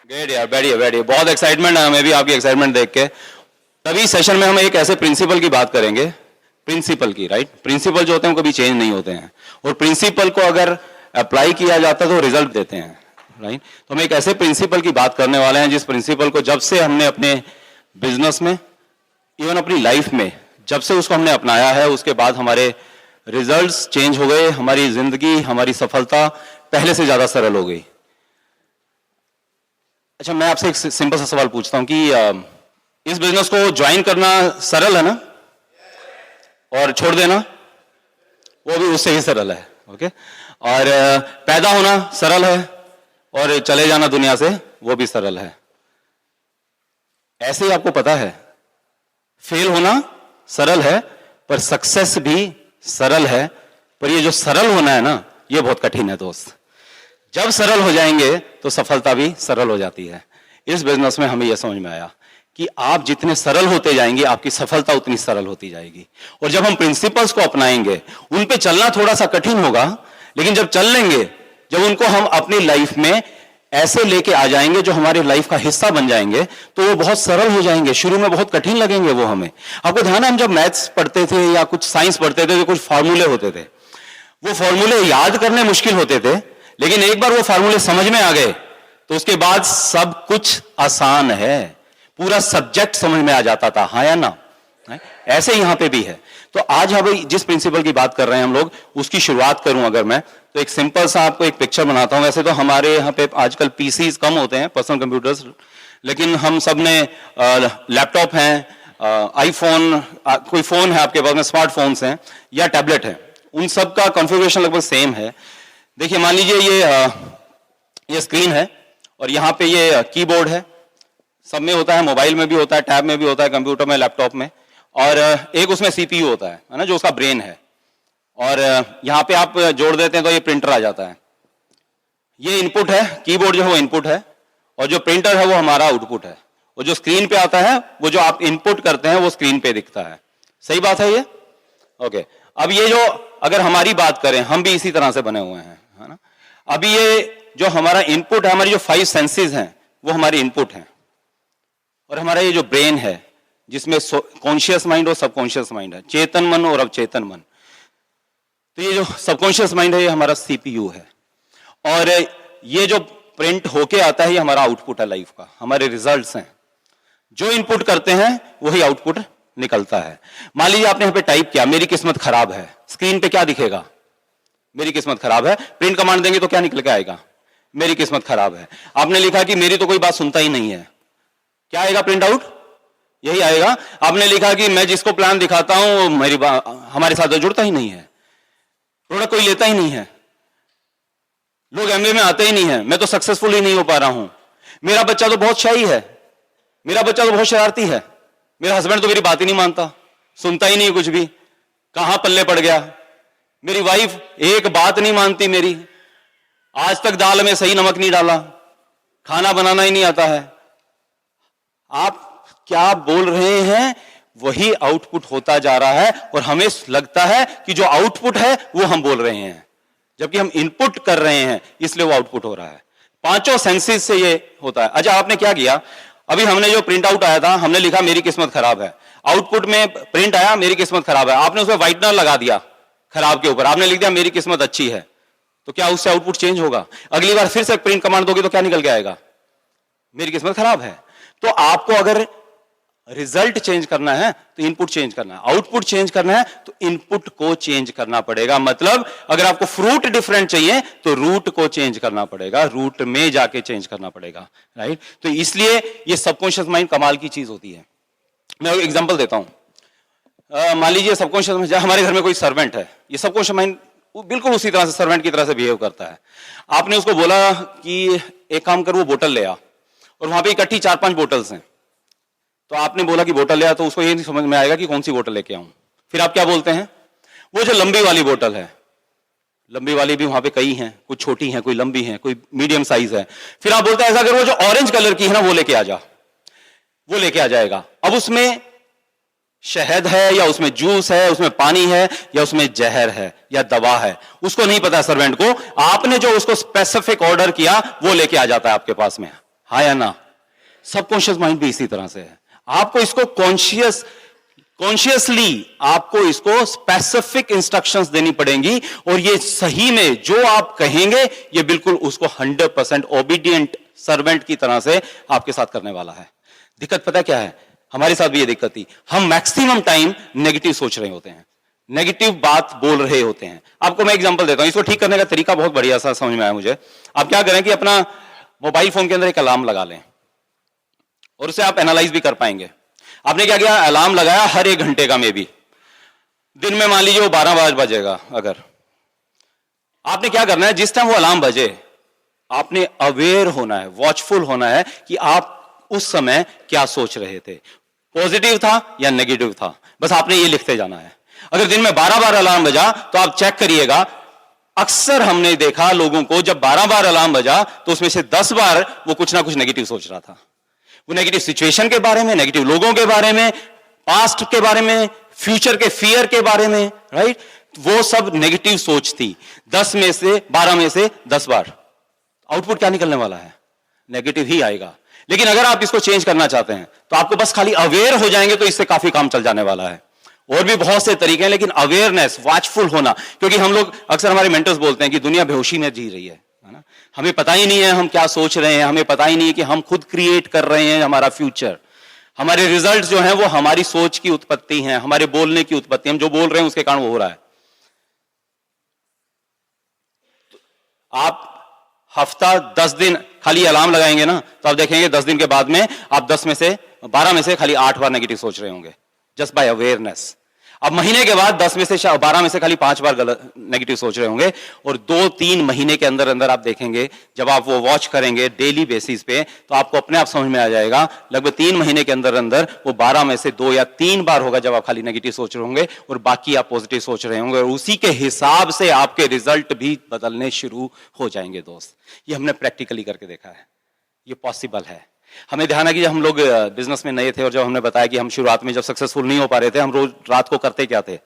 Great यार, बैठिए बैठिए, बहुत एक्साइटमेंट है हमें भी आपकी एक्साइटमेंट देख के। तभी सेशन में हम एक ऐसे प्रिंसिपल की बात करेंगे, प्रिंसिपल की, राइट। प्रिंसिपल जो होते हैं वो कभी चेंज नहीं होते हैं, और प्रिंसिपल को अगर अप्लाई किया जाता है तो रिजल्ट देते हैं, राइट। तो हम एक ऐसे प्रिंसिपल की बात करने वाले हैं जिस प्रिंसिपल को जब से हमने अपने बिजनेस में, इवन अपनी लाइफ में जब से उसको हमने अपनाया है, उसके बाद हमारे रिजल्ट्स चेंज हो गए, हमारी जिंदगी, हमारी सफलता पहले से ज्यादा सरल हो गई। अच्छा, मैं आपसे एक सिंपल सा सवाल पूछता हूं कि इस बिजनेस को ज्वाइन करना सरल है ना, और छोड़ देना वो भी उससे ही सरल है, ओके। और पैदा होना सरल है, और चले जाना दुनिया से वो भी सरल है। ऐसे ही आपको पता है, फेल होना सरल है, पर सक्सेस भी सरल है। पर ये जो सरल होना है ना, ये बहुत कठिन है दोस्त। जब सरल हो जाएंगे तो सफलता भी सरल हो जाती है। इस बिजनेस में हमें यह समझ में आया कि आप जितने सरल होते जाएंगे, आपकी सफलता उतनी सरल होती जाएगी। और जब हम प्रिंसिपल्स को अपनाएंगे, उन पे चलना थोड़ा सा कठिन होगा, लेकिन जब चल लेंगे, जब उनको हम अपनी लाइफ में ऐसे लेके आ जाएंगे जो हमारी लाइफ का हिस्सा बन जाएंगे, तो वो बहुत सरल हो जाएंगे। शुरू में बहुत कठिन लगेंगे वो हमें। आपको ध्यान है, हम जब मैथ्स पढ़ते थे या कुछ साइंस पढ़ते थे तो कुछ फार्मूले होते थे, वो फार्मूले याद करने मुश्किल होते थे, लेकिन एक बार वो फार्मूले समझ में आ गए तो उसके बाद सब कुछ आसान है। पूरा सब्जेक्ट समझ में आ जाता था, हाँ या ना। ऐसे यहां पे भी है। तो आज हम जिस प्रिंसिपल की बात कर रहे हैं हम लोग, उसकी शुरुआत करूं अगर मैं, तो एक सिंपल सा आपको एक पिक्चर बनाता हूं। वैसे तो हमारे यहाँ पे आजकल पीसीज कम होते हैं, पर्सनल कंप्यूटर्स, लेकिन हम सब ने लैपटॉप हैं, आईफोन, कोई फोन है आपके पास में, स्मार्टफोन्स हैं या टैबलेट है, उन सब का कॉन्फ़िगरेशन लगभग सेम है। देखिए, मान लीजिए ये स्क्रीन है, और यहाँ पे ये कीबोर्ड है। सब में होता है, मोबाइल में भी होता है, टैब में भी होता है, कंप्यूटर में, लैपटॉप में। और एक उसमें सीपीयू होता है ना, जो उसका ब्रेन है। और यहाँ पे आप जोड़ देते हैं तो ये प्रिंटर आ जाता है। ये इनपुट है, कीबोर्ड जो है वो इनपुट है, और जो प्रिंटर है वो हमारा आउटपुट है। और जो स्क्रीन पे आता है, वो जो आप इनपुट करते हैं वो स्क्रीन पे दिखता है। सही बात है ये? ओके। अब ये जो, अगर हमारी बात करें, हम भी इसी तरह से बने हुए हैं, है ना। अभी ये जो हमारा इनपुट है, हमारी जो 5 सेंसेस हैं, वो हमारी इनपुट हैं। और हमारा ये जो ब्रेन है, जिसमें कॉन्शियस माइंड और सबकॉन्शियस माइंड है, चेतन मन और अवचेतन मन, तो ये जो सबकॉन्शियस माइंड है, ये हमारा सीपीयू है। और ये जो प्रिंट होके आता है, ये हमारा आउटपुट है लाइफ का, हमारे रिजल्ट्स हैं। जो इनपुट करते हैं वही आउटपुट निकलता है। मान लीजिए आपने यहां पे टाइप किया, मेरी किस्मत खराब है, स्क्रीन पे क्या दिखेगा? मेरी किस्मत खराब है। प्रिंट कमांड देंगे तो क्या निकल के आएगा? मेरी किस्मत खराब है। आपने लिखा कि मेरी तो कोई बात सुनता ही नहीं है, क्या आएगा प्रिंट आउट? यही आएगा। आपने लिखा कि मैं जिसको प्लान दिखाता हूं मेरी बात हमारे साथ तो जुड़ता ही नहीं है, प्रोडक्ट कोई लेता ही नहीं है, लोग एमबीए में आते ही नहीं है, मैं तो सक्सेसफुल ही नहीं हो पा रहा हूं, मेरा बच्चा तो बहुत शाई है, मेरा बच्चा तो बहुत शरारती है, मेरा हस्बैंड तो मेरी बात ही नहीं मानता, सुनता ही नहीं कुछ भी, कहां पल्ले पड़ गया, मेरी वाइफ एक बात नहीं मानती मेरी, आज तक दाल में सही नमक नहीं डाला, खाना बनाना ही नहीं आता है। आप क्या बोल रहे हैं वही आउटपुट होता जा रहा है, और हमें लगता है कि जो आउटपुट है वो हम बोल रहे हैं, जबकि हम इनपुट कर रहे हैं, इसलिए वो आउटपुट हो रहा है। पांचों सेंसेस से ये होता है। अच्छा, आपने क्या किया? अभी हमने जो प्रिंट आउट आया था, हमने लिखा मेरी किस्मत खराब है, आउटपुट में प्रिंट आया मेरी किस्मत खराब है, आपने उसमें व्हाइटनर लगा दिया खराब के ऊपर, आपने लिख दिया मेरी किस्मत अच्छी है, तो क्या उससे आउटपुट चेंज होगा? अगली बार फिर से प्रिंट कमांड दोगे तो क्या निकल के आएगा? मेरी किस्मत खराब है। तो आपको अगर रिजल्ट चेंज करना है तो इनपुट चेंज करना है, आउटपुट चेंज करना है तो इनपुट को चेंज करना पड़ेगा। मतलब अगर आपको फ्रूट डिफरेंट चाहिए तो रूट को चेंज करना पड़ेगा, रूट में जाके चेंज करना पड़ेगा, राइट। तो इसलिए ये सबकॉन्शियस माइंड कमाल की चीज होती है। मैं एक एग्जांपल देता हूं। मान लीजिए सबकॉन्शियस माइंड, हमारे घर में कोई सर्वेंट है, ये सबकॉन्शियस माइंड बिल्कुल उसी तरह से सर्वेंट की तरह से बिहेव करता है। आपने उसको बोला कि एक काम कर, वो बोतल ले आ, और वहां पे इकट्ठी 4-5 बोतल्स हैं, तो आपने बोला कि बोतल ले आ, तो उसको ये नहीं समझ में आएगा कि कौन सी बोतल लेके आऊं। फिर आप क्या बोलते हैं? वो जो लंबी वाली बोतल है, लंबी वाली भी वहां पे कई हैं, कुछ छोटी हैं, कोई लंबी हैं, कोई मीडियम साइज है। फिर आप बोलते हैं ऐसा अगर वो जो ऑरेंज कलर की है ना वो लेके आ जा, वो लेके आ जाएगा। अब उसमें शहद है या उसमें जूस है, उसमें पानी है या उसमें जहर है या दवा है, उसको नहीं पता सर्वेंट को। आपने जो उसको स्पेसिफिक ऑर्डर किया वो लेके आ जाता है आपके पास में हाँ या ना? सबकॉन्शियस माइंड भी इसी तरह से है। आपको इसको कॉन्शियसली आपको इसको स्पेसिफिक इंस्ट्रक्शंस देनी पड़ेंगी, और ये सही में जो आप कहेंगे ये बिल्कुल उसको 100% ओबीडियंट सर्वेंट की तरह से आपके साथ करने वाला है। दिक्कत पता क्या है? हमारे साथ भी ये दिक्कत थी, हम मैक्सिमम टाइम नेगेटिव सोच रहे होते हैं, नेगेटिव बात बोल रहे होते हैं। आपको मैं एग्जांपल देता हूं, इसको ठीक करने का तरीका बहुत बढ़िया सा समझ में आया मुझे। आप क्या करें कि अपना मोबाइल फोन के अंदर एक अलार्म लगा लें, और उसे आप एनालाइज भी कर पाएंगे। आपने क्या किया? अलार्म लगाया हर 1 घंटे का, में भी दिन में मान लीजिए वो 12 बजेगा। अगर आपने क्या करना है, जिस टाइम वो अलार्म बजे आपने अवेयर होना है, वॉचफुल होना है कि आप उस समय क्या सोच रहे थे, पॉजिटिव था या नेगेटिव था। बस आपने ये लिखते जाना है। अगर दिन में 12 बार अलार्म बजा तो आप चेक करिएगा, अक्सर हमने देखा लोगों को जब 12 बार अलार्म बजा तो उसमें से 10 बार वो कुछ ना कुछ नेगेटिव सोच रहा था। वो नेगेटिव सिचुएशन के बारे में, नेगेटिव लोगों के बारे में, पास्ट के बारे में, फ्यूचर के फियर के बारे में, राइट? वो सब नेगेटिव सोच थी। 10 में से 12 में से 10 बार आउटपुट क्या निकलने वाला है? नेगेटिव ही आएगा। लेकिन अगर आप इसको चेंज करना चाहते हैं तो आपको बस खाली अवेयर हो जाएंगे तो इससे काफी काम चल जाने वाला है। और भी बहुत से तरीके हैं, लेकिन अवेयरनेस, वॉचफुल होना, क्योंकि हम लोग अक्सर, हमारे मेंटर्स बोलते हैं कि दुनिया बेहोशी में जी रही है ना? हमें पता ही नहीं है हम क्या सोच रहे हैं, हमें पता ही नहीं है कि हम खुद क्रिएट कर रहे हैं हमारा फ्यूचर। हमारे रिजल्ट जो है वो हमारी सोच की उत्पत्ति है, हमारे बोलने की उत्पत्ति। हम जो बोल रहे हैं उसके कारण वो हो रहा है। आप हफ्ता 10 दिन खाली अलार्म लगाएंगे ना, तो आप देखेंगे 10 दिन के बाद में आप 10 में से 12 में से खाली 8 बार नेगेटिव सोच रहे होंगे, जस्ट बाय अवेयरनेस। अब महीने के बाद 10 में से 12 में से खाली 5 बार गलत नेगेटिव सोच रहे होंगे, और 2-3 महीने के अंदर अंदर आप देखेंगे, जब आप वो वॉच करेंगे डेली बेसिस पे, तो आपको अपने आप समझ में आ जाएगा, लगभग 3 महीने के अंदर अंदर वो 12 में से 2 या 3 बार होगा जब आप खाली नेगेटिव सोच रहे होंगे, और बाकी आप पॉजिटिव सोच रहे होंगे, और उसी के हिसाब से आपके रिजल्ट भी बदलने शुरू हो जाएंगे। दोस्त, ये हमने प्रैक्टिकली करके देखा है, ये पॉसिबल है। हमें ध्यान है कि जब हम लोग बिजनेस में नए थे, और जब हमने बताया कि हम शुरुआत में जब सक्सेसफुल नहीं हो पा रहे थे, हम रोज रात को करते क्या थे?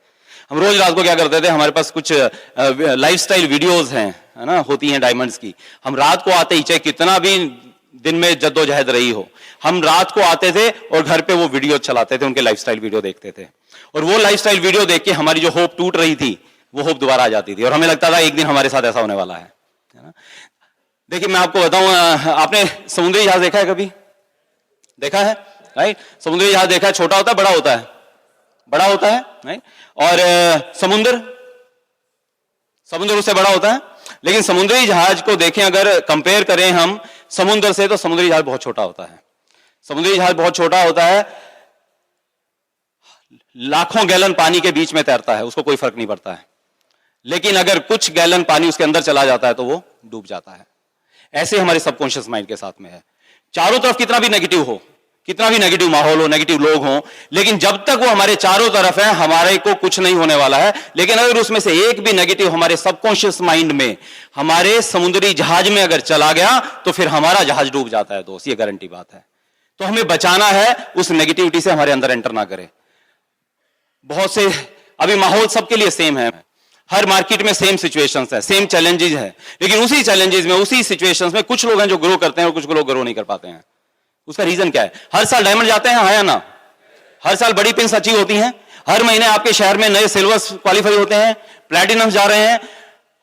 हम रोज रात को क्या करते थे? हमारे पास कुछ लाइफस्टाइल वीडियोस हैं, है ना, होती हैं डायमंड्स की। हम रात को आते ही, चाहे कितना भी दिन में जद्दोजहद रही हो, हम रात को आते थे और घर पे वो वीडियो चलाते थे, उनके लाइफस्टाइल वीडियो देखते थे, और वो लाइफस्टाइल वीडियो देख के हमारी जो होप टूट रही थी वो होप दोबारा आ जाती थी, और हमें लगता था एक दिन हमारे साथ ऐसा होने वाला है ना? देखिए मैं आपको बताऊं, आपने समुद्री जहाज देखा है? कभी देखा है? राइट? समुद्री जहाज देखा है? छोटा होता है, बड़ा होता है? बड़ा होता है, राइट? और समुद्र उससे बड़ा होता है। लेकिन समुद्री जहाज को देखें, अगर कंपेयर करें हम समुद्र से, तो समुद्री जहाज बहुत छोटा होता है। समुद्री जहाज बहुत छोटा होता है, लाखों गैलन पानी के बीच में तैरता है, उसको कोई फर्क नहीं पड़ता है। लेकिन अगर कुछ गैलन पानी उसके अंदर चला जाता है तो वो डूब जाता है। ऐसे हमारे सबकॉन्शियस माइंड के साथ में है। चारों तरफ कितना भी नेगेटिव हो, कितना भी नेगेटिव माहौल हो, नेगेटिव लोग हों, लेकिन जब तक वो हमारे चारों तरफ है, हमारे को कुछ नहीं होने वाला है। लेकिन अगर उसमें से एक भी नेगेटिव हमारे सबकॉन्शियस माइंड में, हमारे समुद्री जहाज में अगर चला गया, तो फिर हमारा जहाज डूब जाता है दोस्त, ये गारंटी बात है। तो हमें बचाना है उस नेगेटिविटी से, हमारे अंदर एंटर ना करे। बहुत से अभी माहौल सबके लिए सेम है, हर मार्केट में सेम सिचुएशंस है, सेम चैलेंजेस है, लेकिन उसी चैलेंजेस में, उसी सिचुएशंस में कुछ लोग हैं जो ग्रो करते हैं और कुछ लोग ग्रो नहीं कर पाते हैं। उसका रीजन क्या है? हर साल डायमंड जाते हैं, हाँ या ना? हर साल बड़ी पिन्स अचीव होती हैं, हर महीने आपके शहर में नए सिल्वर्स क्वालिफाई होते हैं, प्लैटिनम जा रहे हैं,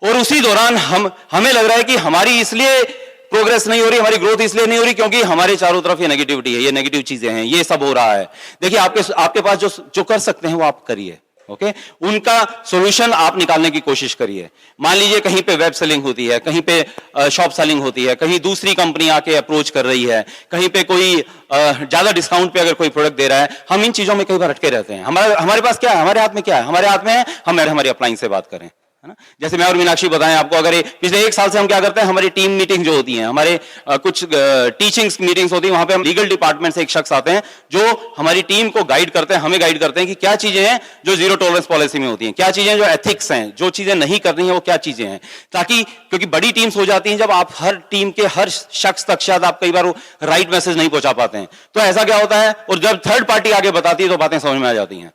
और उसी दौरान हमें लग रहा है कि हमारी इसलिए प्रोग्रेस नहीं हो रही, हमारी ग्रोथ इसलिए नहीं हो रही क्योंकि हमारे चारों तरफ ये नेगेटिविटी है, ये नेगेटिव चीजें हैं, ये सब हो रहा है। देखिए आपके पास जो कर सकते हैं वो आप करिए, ओके? उनका सॉल्यूशन आप निकालने की कोशिश करिए। मान लीजिए कहीं पे वेब सेलिंग होती है, कहीं पे शॉप सेलिंग होती है, कहीं दूसरी कंपनी आके अप्रोच कर रही है, कहीं पे कोई ज्यादा डिस्काउंट पे अगर कोई प्रोडक्ट दे रहा है, हम इन चीजों में कई बार अटके रहते हैं। हमारे पास क्या है? हमारे हाथ में क्या है? हमारे हाथ में है हम हमारी अपलाइन से बात करें, है ना? जैसे मैं और मीनाक्षी बताएं आपको, अगर पिछले 1 साल से हम क्या करते हैं, हमारी टीम मीटिंग जो होती है, हमारे कुछ टीचिंग्स मीटिंग्स होती है, वहां पे हम लीगल डिपार्टमेंट से एक शख्स आते हैं जो हमारी टीम को गाइड करते हैं, हमें गाइड करते हैं कि क्या चीजें हैं जो जीरो टॉलरेंस पॉलिसी में होती हैं, क्या चीजें जो एथिक्स हैं, जो चीजें नहीं करनी है वो क्या चीजें हैं, ताकि, क्योंकि बड़ी टीम्स हो जाती हैं जब आप हर टीम के हर शख्स तक शायद आप कई बार राइट मैसेज नहीं पहुंचा पाते हैं, तो ऐसा क्या होता है, और जब थर्ड पार्टी आगे बताती है तो बातें समझ में आ जाती हैं।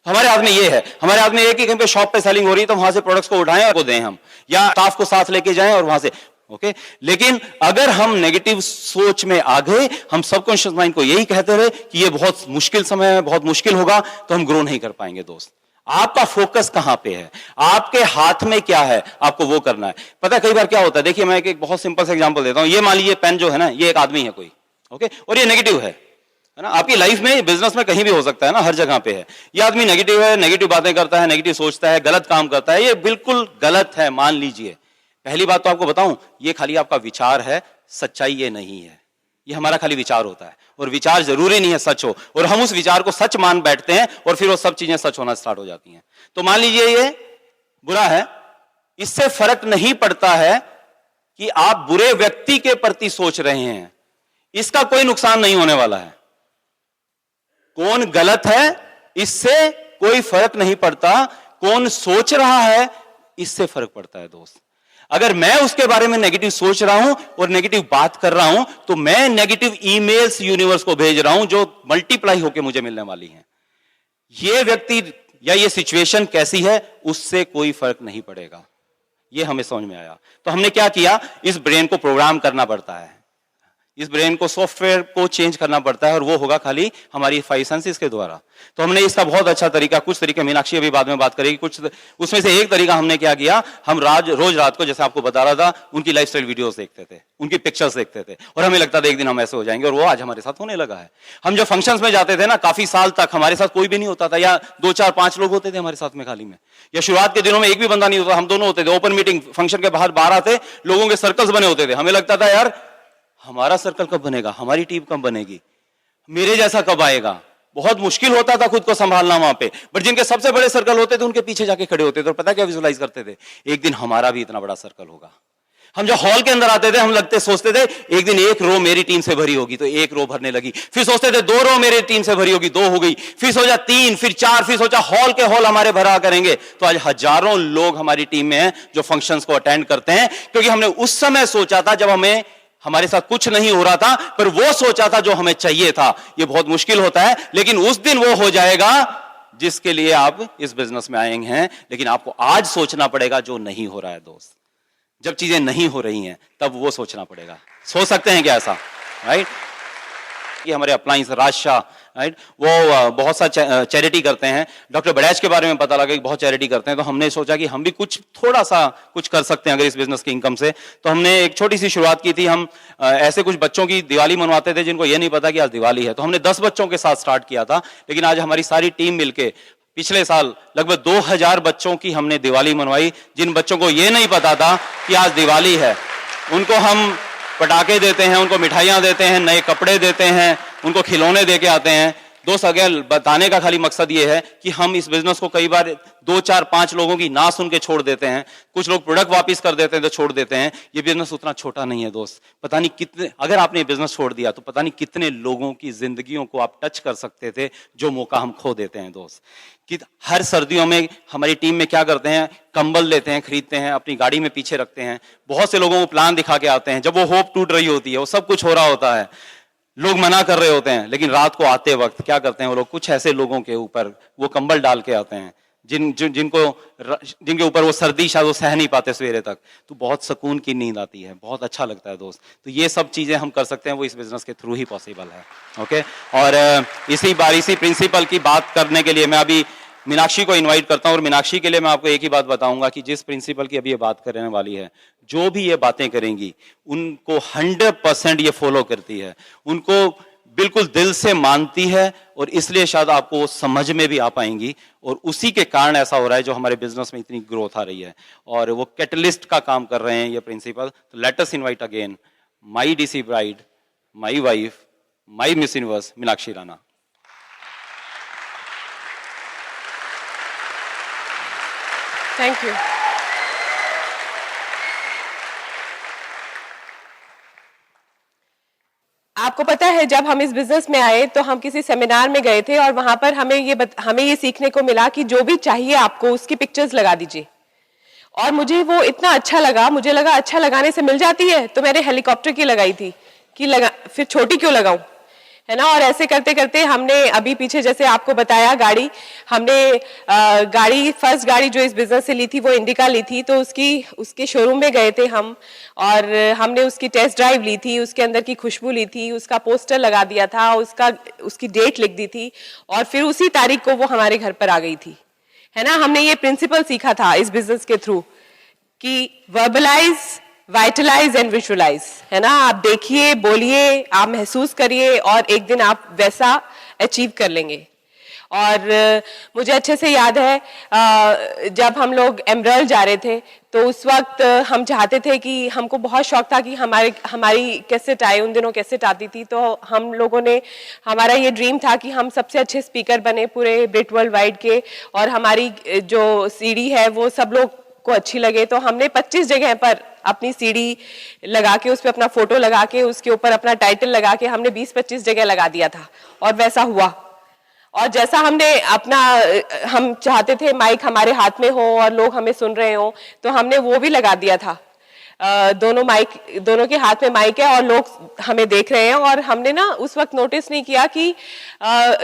हमारे हाथ में ये है, हमारे हाथ में एक ही कहीं पे शॉप पे सेलिंग हो रही है तो वहां से प्रोडक्ट्स को उठाएं और को दें हम, या स्टाफ को साथ लेके जाएं और वहां से ओके। लेकिन अगर हम नेगेटिव सोच में आ गए, हम सबकॉन्शियस माइंड को यही कहते रहे कि ये बहुत मुश्किल समय है, बहुत मुश्किल होगा, तो हम ग्रो नहीं कर पाएंगे दोस्त। आपका फोकस कहां पे है, आपके हाथ में क्या है, आपको वो करना है। पता है कई बार क्या होता है, देखिए मैं एक बहुत सिंपल सा एग्जांपल देता हूं। ये मान लीजिए पेन जो है ना, ये एक आदमी है कोई, ओके, और ये नेगेटिव है ना। आपकी लाइफ में, बिजनेस में कहीं भी हो सकता है ना, हर जगह पे है। ये आदमी नेगेटिव है, नेगेटिव बातें करता है, नेगेटिव सोचता है, गलत काम करता है, ये बिल्कुल गलत है मान लीजिए। पहली बात तो आपको बताऊं, ये खाली आपका विचार है, सच्चाई ये नहीं है। ये हमारा खाली विचार होता है, और विचार जरूरी नहीं है सच हो, और हम उस विचार को सच मान बैठते हैं और फिर वो सब चीजें सच होना स्टार्ट हो जाती हैं। तो मान लीजिए ये बुरा है, इससे फर्क नहीं पड़ता है कि आप बुरे व्यक्ति के प्रति सोच रहे हैं, इसका कोई नुकसान नहीं होने वाला है। कौन गलत है इससे कोई फर्क नहीं पड़ता, कौन सोच रहा है इससे फर्क पड़ता है दोस्त। अगर मैं उसके बारे में नेगेटिव सोच रहा हूं और नेगेटिव बात कर रहा हूं, तो मैं नेगेटिव ईमेल्स यूनिवर्स को भेज रहा हूं जो मल्टीप्लाई होकर मुझे मिलने वाली हैं। ये व्यक्ति या ये सिचुएशन कैसी है उससे कोई फर्क नहीं पड़ेगा। ये हमें समझ में आया। तो हमने क्या किया, इस ब्रेन को प्रोग्राम करना पड़ता है, इस ब्रेन को, सॉफ्टवेयर को चेंज करना पड़ता है, और वो होगा खाली हमारी 5 सेंसेस के द्वारा। तो हमने इसका बहुत अच्छा तरीका, कुछ तरीके मीनाक्षी अभी बाद में बात करेगी, कुछ उसमें से एक तरीका हमने क्या किया, हम रोज रात को, जैसे आपको बता रहा था, उनकी लाइफस्टाइल वीडियोस देखते थे, उनकी पिक्चर्स देखते थे, और हमें लगता था एक दिन हम ऐसे हो जाएंगे, और वो आज हमारे साथ होने लगा है। हम जब फंक्शंस में जाते थे ना, काफी साल तक हमारे साथ कोई भी नहीं होता था, या 2 4 5 लोग होते थे हमारे साथ में खाली में, या शुरुआत के दिनों में एक भी बंदा नहीं होता, हम दोनों होते थे। ओपन मीटिंग, फंक्शन के बाहर 12 थे, लोगों के सर्कल्स बने होते थे। हमें लगता था यार हमारा सर्कल कब बनेगा, हमारी टीम कब बनेगी, मेरे जैसा कब आएगा। बहुत मुश्किल होता था खुद को संभालना वहां पे। बट जिनके सबसे बड़े सर्कल होते थे उनके पीछे जाके खड़े होते थे, और पता क्या विजुलाइज करते थे, एक दिन हमारा भी इतना बड़ा सर्कल होगा। हम जब हॉल के अंदर आते थे, हम सोचते थे एक दिन 1 रो मेरी टीम से भरी होगी, तो 1 रो भरने लगी। फिर सोचते थे 2 रो मेरी टीम से भरी होगी, 2 हो गई। फिर सोचा 3, फिर 4, फिर सोचा हॉल के हॉल हमारे भरा करेंगे। तो आज हजारों लोग हमारी टीम में हैं जो फंक्शंस को अटेंड करते हैं, क्योंकि हमने उस समय सोचा था जब हमारे साथ कुछ नहीं हो रहा था, पर वो सोचा था जो हमें चाहिए था। ये बहुत मुश्किल होता है, लेकिन उस दिन वो हो जाएगा जिसके लिए आप इस बिजनेस में आए हैं। लेकिन आपको आज सोचना पड़ेगा जो नहीं हो रहा है दोस्त। जब चीजें नहीं हो रही हैं तब वो सोचना पड़ेगा। सोच सकते हैं क्या ऐसा, राइट? ये हमारे अप्लायंस राजशाह, राइट, वो बहुत सा चैरिटी करते हैं। डॉक्टर बड़ैच के बारे में पता लगा कि बहुत चैरिटी करते हैं, तो हमने सोचा कि हम भी कुछ थोड़ा सा कुछ कर सकते हैं अगर इस बिजनेस की इनकम से। तो हमने एक छोटी सी शुरुआत की थी। हम ऐसे कुछ बच्चों की दिवाली मनवाते थे जिनको ये नहीं पता कि आज दिवाली है। तो हमने 10 बच्चों के साथ स्टार्ट किया था, लेकिन आज हमारी सारी टीम मिलके पिछले साल लगभग 2000 बच्चों की हमने दिवाली मनवाई, जिन बच्चों को ये नहीं पता था कि आज दिवाली है। उनको हम पटाखे देते हैं, उनको मिठाइयां देते हैं, नए कपड़े देते हैं, उनको खिलौने देके आते हैं। दोस्त अगर बताने का खाली मकसद ये है कि हम इस बिजनेस को कई बार 2 4 5 लोगों की ना सुन के छोड़ देते हैं। कुछ लोग प्रोडक्ट वापस कर देते हैं तो छोड़ देते हैं। ये बिजनेस उतना छोटा नहीं है दोस्त। पता नहीं कितने, अगर आपने ये बिजनेस छोड़ दिया तो पता नहीं कितने लोगों की जिंदगियों को आप टच कर सकते थे, जो मौका हम खो देते हैं दोस्त। कि हर सर्दियों में हमारी टीम में क्या करते हैं, कंबल लेते हैं, खरीदते हैं, अपनी गाड़ी में पीछे रखते हैं। बहुत से लोगों को प्लान दिखा के आते हैं, जब वो होप टूट रही होती है, वो सब कुछ हो रहा होता है, लोग मना कर रहे होते हैं, लेकिन रात को आते वक्त क्या करते हैं वो लोग, कुछ ऐसे लोगों के ऊपर वो कंबल डाल के आते हैं जिनके ऊपर वो सर्दी शायद वो सह नहीं पाते सवेरे तक, तो बहुत सुकून की नींद आती है, बहुत अच्छा लगता है दोस्त। तो ये सब चीजें हम कर सकते हैं, वो इस बिजनेस के थ्रू ही पॉसिबल है। ओके, और इसी प्रिंसिपल की बात करने के लिए मैं अभी मीनाक्षी को इनवाइट करता हूं। और मीनाक्षी के लिए मैं आपको एक ही बात बताऊंगा कि जिस प्रिंसिपल की अभी ये बात करने वाली है, जो भी ये बातें करेंगी उनको 100% ये फॉलो करती है, उनको बिल्कुल दिल से मानती है, और इसलिए शायद आपको वो समझ में भी आ पाएंगी। और उसी के कारण ऐसा हो रहा है जो हमारे बिजनेस में इतनी ग्रोथ आ रही है, और वो कैटलिस्ट का काम कर रहे हैं ये प्रिंसिपल। तो let us invite again my DC bride, my wife, my miss universe, Meenakshi Rana. Thank you. आपको पता है जब हम इस बिजनेस में आए तो हम किसी सेमिनार में गए थे, और वहां पर हमें ये सीखने को मिला कि जो भी चाहिए आपको उसकी पिक्चर्स लगा दीजिए। और मुझे वो इतना अच्छा लगा, मुझे लगा अच्छा लगाने से मिल जाती है, तो मैंने हेलीकॉप्टर की लगाई थी कि फिर छोटी क्यों लगाऊं। है ना। और ऐसे करते करते हमने अभी पीछे जैसे आपको बताया गाड़ी, हमने फर्स्ट गाड़ी जो इस बिजनेस से ली थी वो इंडिका ली थी, तो उसके शोरूम में गए थे हम और हमने उसकी टेस्ट ड्राइव ली थी, उसके अंदर की खुशबू ली थी, उसका पोस्टर लगा दिया था, उसकी डेट लिख दी थी और फिर उसी तारीख को वो हमारे घर पर आ गई थी, है ना। हमने ये प्रिंसिपल सीखा था इस बिजनेस के थ्रू कि वर्बलाइज, वाइटलाइज एंड विजुअलाइज, है ना। आप देखिए, बोलिए, आप महसूस करिए और एक दिन आप वैसा अचीव कर लेंगे। और मुझे अच्छे से याद है जब हम लोग एमरल्ड जा रहे थे तो उस वक्त हम चाहते थे कि हमको बहुत शौक था कि हमारी कैसेट आए, उन दिनों कैसेट आती थी, तो हम लोगों ने, हमारा ये ड्रीम था कि हम सबसे अच्छे स्पीकर बने पूरे ब्रिट वर्ल्ड वाइड के और हमारी जो सीडी है वो सब लोग को अच्छी लगे। तो हमने 25 जगह पर अपनी सीडी लगा के, उस पर अपना फोटो लगा के, उसके ऊपर अपना टाइटल लगा के हमने 20-25 जगह लगा दिया था और वैसा हुआ। और जैसा हम चाहते थे माइक हमारे हाथ में हो और लोग हमें सुन रहे हो, तो हमने वो भी लगा दिया था। दोनों के हाथ में माइक है और लोग हमें देख रहे हैं और हमने ना उस वक्त नोटिस नहीं किया कि